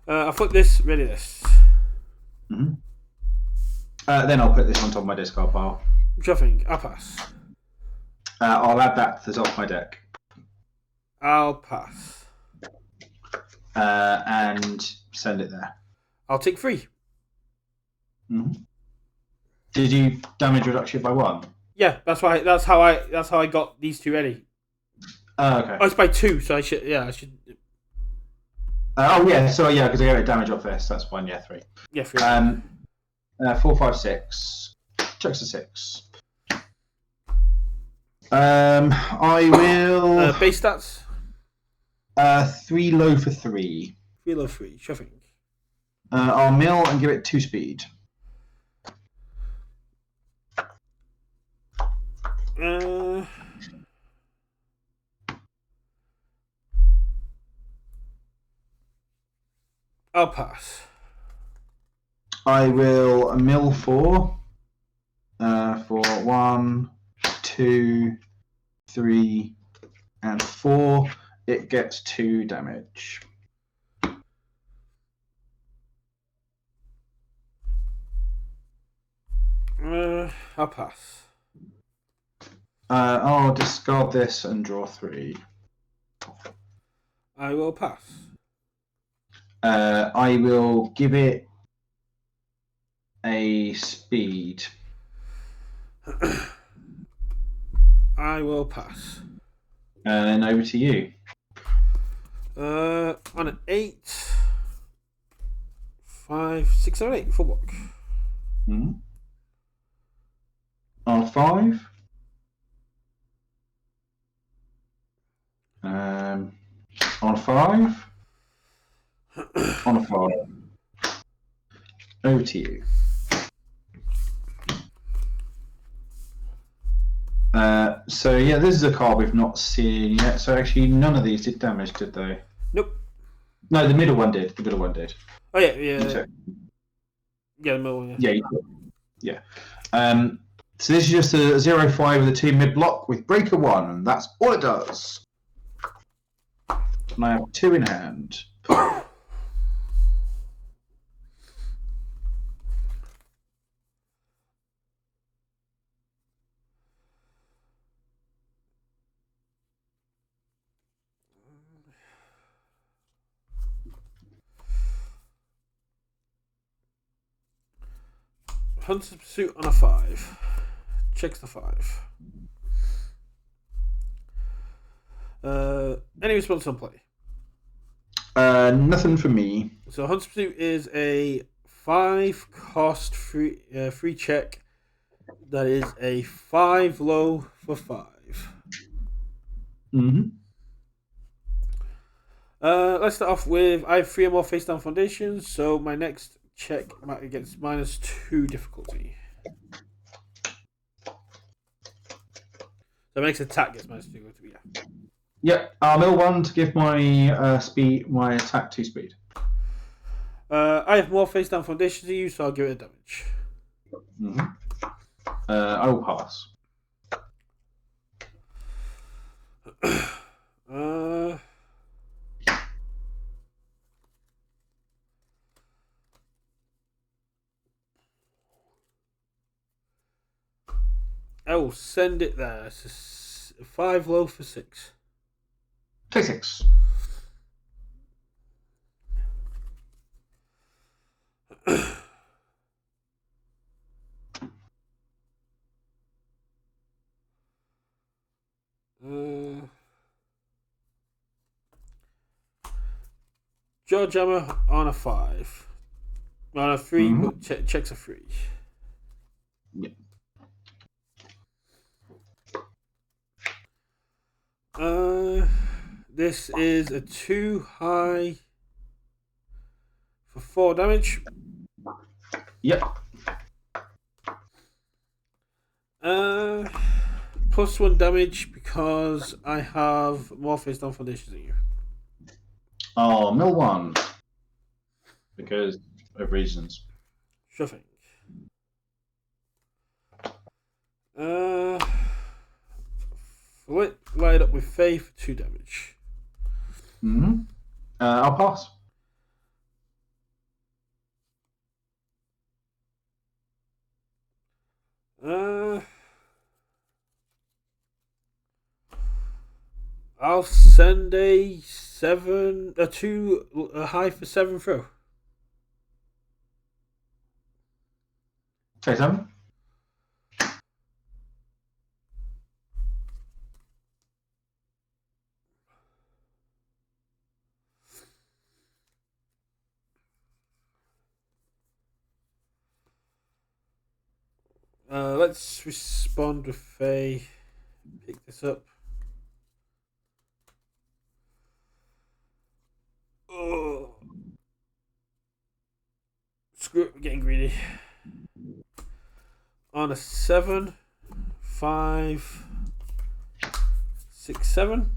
Speaker 1: I'll flip this. Ready this.
Speaker 2: Mm-hmm. Then I'll put this on top of my discard pile.
Speaker 1: Shuffling. I'll pass.
Speaker 2: I'll add that to the top of my deck.
Speaker 1: I'll pass.
Speaker 2: And send it there.
Speaker 1: I'll take 3.
Speaker 2: Mm-hmm. Did you damage reduction by 1?
Speaker 1: Yeah, that's why. That's how I got these 2 ready.
Speaker 2: Okay.
Speaker 1: Oh, it's by 2, so I should. Yeah, I should.
Speaker 2: Because I get damage off this. That's fine. Yeah, 3.
Speaker 1: Yeah, 3.
Speaker 2: 4, 5, 6. Checks a 6. I will.
Speaker 1: Base stats.
Speaker 2: 3 low for 3.
Speaker 1: 3 low 3. Shuffling.
Speaker 2: I'll mill and give it 2 speed.
Speaker 1: I'll pass.
Speaker 2: I will mill 4. For 1, 2, 3, and 4. It gets 2 damage.
Speaker 1: I'll pass.
Speaker 2: I'll discard this and draw 3.
Speaker 1: I will pass.
Speaker 2: I will give it a speed.
Speaker 1: I will pass.
Speaker 2: And then over to you.
Speaker 1: On an 8, 5, 6, 7, 8, full block.
Speaker 2: Mm-hmm. On a 5. On a 5. On a 5. Over to you. So yeah, this is a card we've not seen yet. So actually, none of these did damage, did they?
Speaker 1: Nope.
Speaker 2: No, the middle one did. The middle one did.
Speaker 1: Oh yeah. Yeah, the middle one.
Speaker 2: Yeah. So this is just a 0-5 with a 2 mid block with breaker 1, and that's all it does. And I have 2 in hand.
Speaker 1: Hunter's Pursuit on a 5. Checks the 5. Any response on play?
Speaker 2: Nothing for me.
Speaker 1: So Hunter's Pursuit is a 5 cost free check. That is a 5 low for 5.
Speaker 2: Mm-hmm.
Speaker 1: Let's start off with I have 3 or more face down foundations, so my next check gets -2 difficulty. So my next attack gets -2 difficulty. Yeah.
Speaker 2: Yep. I'll mill 1 to give my my attack 2 speed.
Speaker 1: I have more face down foundations than you, so I'll give it a damage.
Speaker 2: Mm-hmm. I will pass.
Speaker 1: I will send it there. It's a 5 low for 6.
Speaker 2: Take 6.
Speaker 1: George Hammer on a 5. On a 3, but checks a 3.
Speaker 2: Yep.
Speaker 1: This is a 2 high for 4 damage.
Speaker 2: Yep.
Speaker 1: +1 damage because I have more face down foundations than you.
Speaker 2: Oh, mill 1. Because of reasons.
Speaker 1: Sure thing. Light up with Faye for 2 damage.
Speaker 2: Mm-hmm. I'll pass.
Speaker 1: I'll send a 2 high for 7 through.
Speaker 2: Say 7.
Speaker 1: Let's respond with Faye. Pick this up. Oh. Screw it, we're getting greedy. On a 7, 5, 6, 7.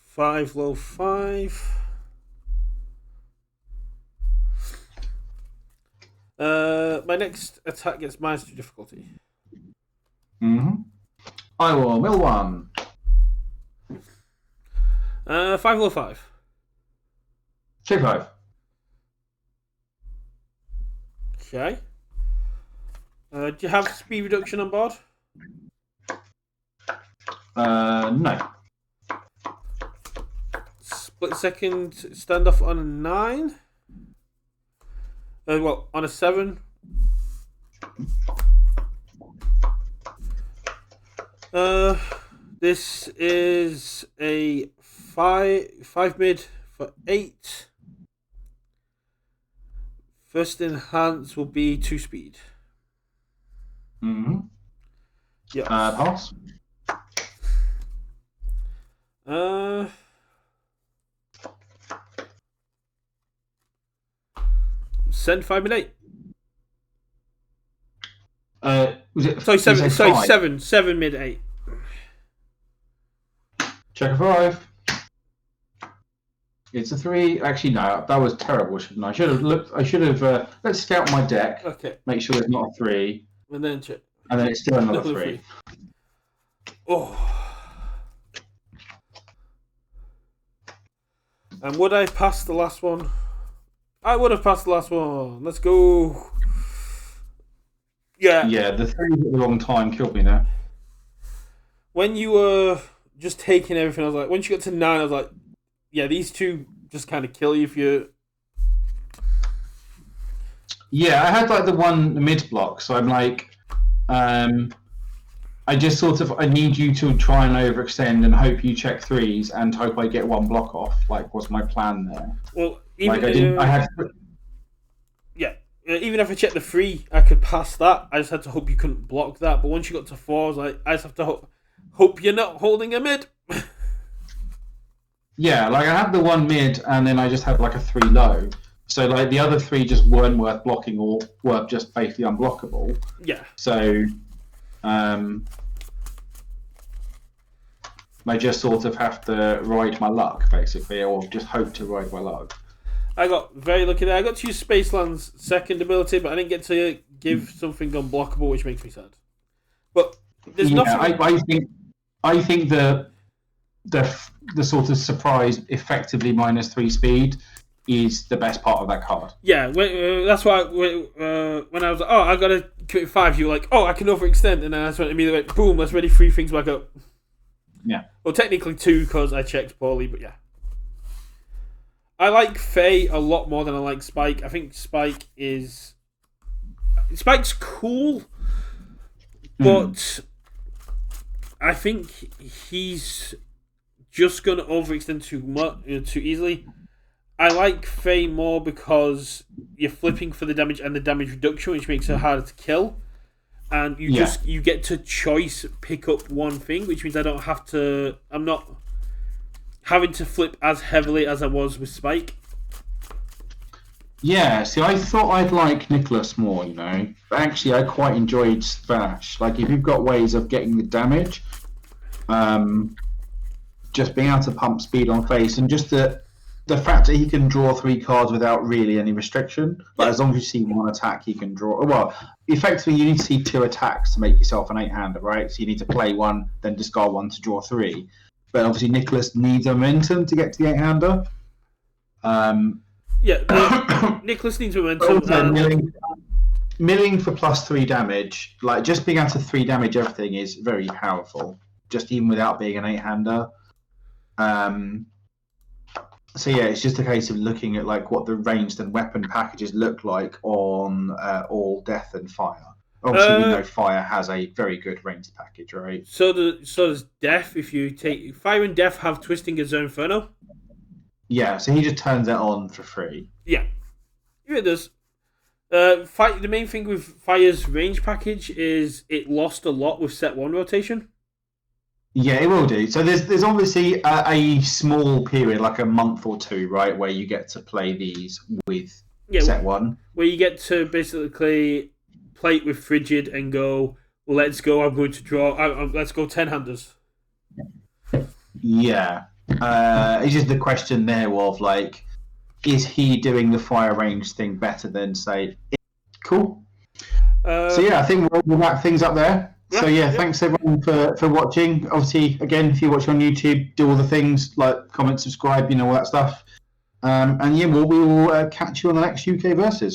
Speaker 1: 5 low 5. My next attack gets -2 difficulty.
Speaker 2: Mm-hmm. I will mill 1.
Speaker 1: 5 low 5.
Speaker 2: Take 5.
Speaker 1: Okay. Do you have speed reduction on board?
Speaker 2: No.
Speaker 1: Split second standoff on a 9. On a 7. This is a 5 mid for 8. First enhance will be 2 speed.
Speaker 2: Mm-hmm.
Speaker 1: Yeah.
Speaker 2: Pass.
Speaker 1: Send 5 mid 8.
Speaker 2: Was it?
Speaker 1: Sorry, 7. Sorry, 7. 7 mid 8.
Speaker 2: Check a 5. It's a 3. Actually, no, that was terrible, shouldn't I? I should have looked. I should have. Let's scout my deck.
Speaker 1: Okay.
Speaker 2: Make sure there's not a 3.
Speaker 1: And then check.
Speaker 2: And then it's still another 3.
Speaker 1: Oh. And would I pass the last one? I would have passed the last one. Let's go. Yeah.
Speaker 2: Yeah, the 3 at the wrong time killed me there.
Speaker 1: When you were just taking everything, I was like, once you got to 9, I was like, yeah, these two just kind of kill you if you.
Speaker 2: Yeah, I had like the one mid block, so I'm like, I just sort of I need you to try and overextend and hope you check 3s and hope I get 1 block off. Like, was my plan there?
Speaker 1: Well, even even if I checked the 3, I could pass that. I just had to hope you couldn't block that. But once you got to 4, I was like, I just have to hope you're not holding a mid.
Speaker 2: Yeah, like I had the 1 mid, and then I just had like a 3 low. So like the other 3 just weren't worth blocking, or were just basically unblockable.
Speaker 1: Yeah.
Speaker 2: So, I just sort of have to ride my luck, basically, or just hope to ride my luck.
Speaker 1: I got very lucky there. I got to use Spaceland's second ability, but I didn't get to give something unblockable, which makes me sad. But there's nothing.
Speaker 2: I think the sort of surprise, effectively -3 speed, is the best part of that card.
Speaker 1: Yeah, that's why when I was like, oh, I gotta commit 5, you were like, oh, I can overextend, and then I just went immediately, boom, let's ready 3 things back up.
Speaker 2: Yeah.
Speaker 1: Well, technically 2 because I checked poorly, but yeah. I like Faye a lot more than I like Spike. I think Spike's cool, but I think he's just going to overextend too easily. I like Faye more because you're flipping for the damage and the damage reduction, which makes it harder to kill. And you get to choice pick up one thing, which means I'm not having to flip as heavily as I was with Spike.
Speaker 2: Yeah, see, I thought I'd like Nicholas more, you know. But actually, I quite enjoyed Vash. Like, if you've got ways of getting the damage, just being able to pump speed on face, and just the fact that he can draw 3 cards without really any restriction. Like, as long as you see 1 attack, he can draw. Well, effectively, you need to see 2 attacks to make yourself an 8-hander, right? So you need to play 1, then discard 1 to draw 3. But obviously, Nicholas needs momentum to get to the 8-hander.
Speaker 1: Nicholas needs momentum.
Speaker 2: Milling for +3 damage, like just being able to 3 damage everything is very powerful. Just even without being an 8-hander. So yeah, it's just a case of looking at like what the ranged and weapon packages look like on all death and fire. Obviously, we know fire has a very good ranged package, right?
Speaker 1: So does death. If you take fire and death, have twisting as their inferno.
Speaker 2: Yeah, so he just turns that on for free.
Speaker 1: Yeah, it does. The main thing with fire's range package is it lost a lot with set 1 rotation.
Speaker 2: Yeah, it will do. So there's obviously a small period, like a month or 2, right, where you get to play these with set 1.
Speaker 1: Where you get to basically play it with Frigid and go, let's go, I'm going to draw, let's go 10-handers.
Speaker 2: Yeah. It's just the question there of, like, is he doing the fire range thing better than, say, cool. So yeah, I think we'll wrap things up there. So yeah, thanks everyone for watching. Obviously, again, if you watch on YouTube, do all the things like comment, subscribe, all that stuff. And yeah, we will catch you on the next UK Versus.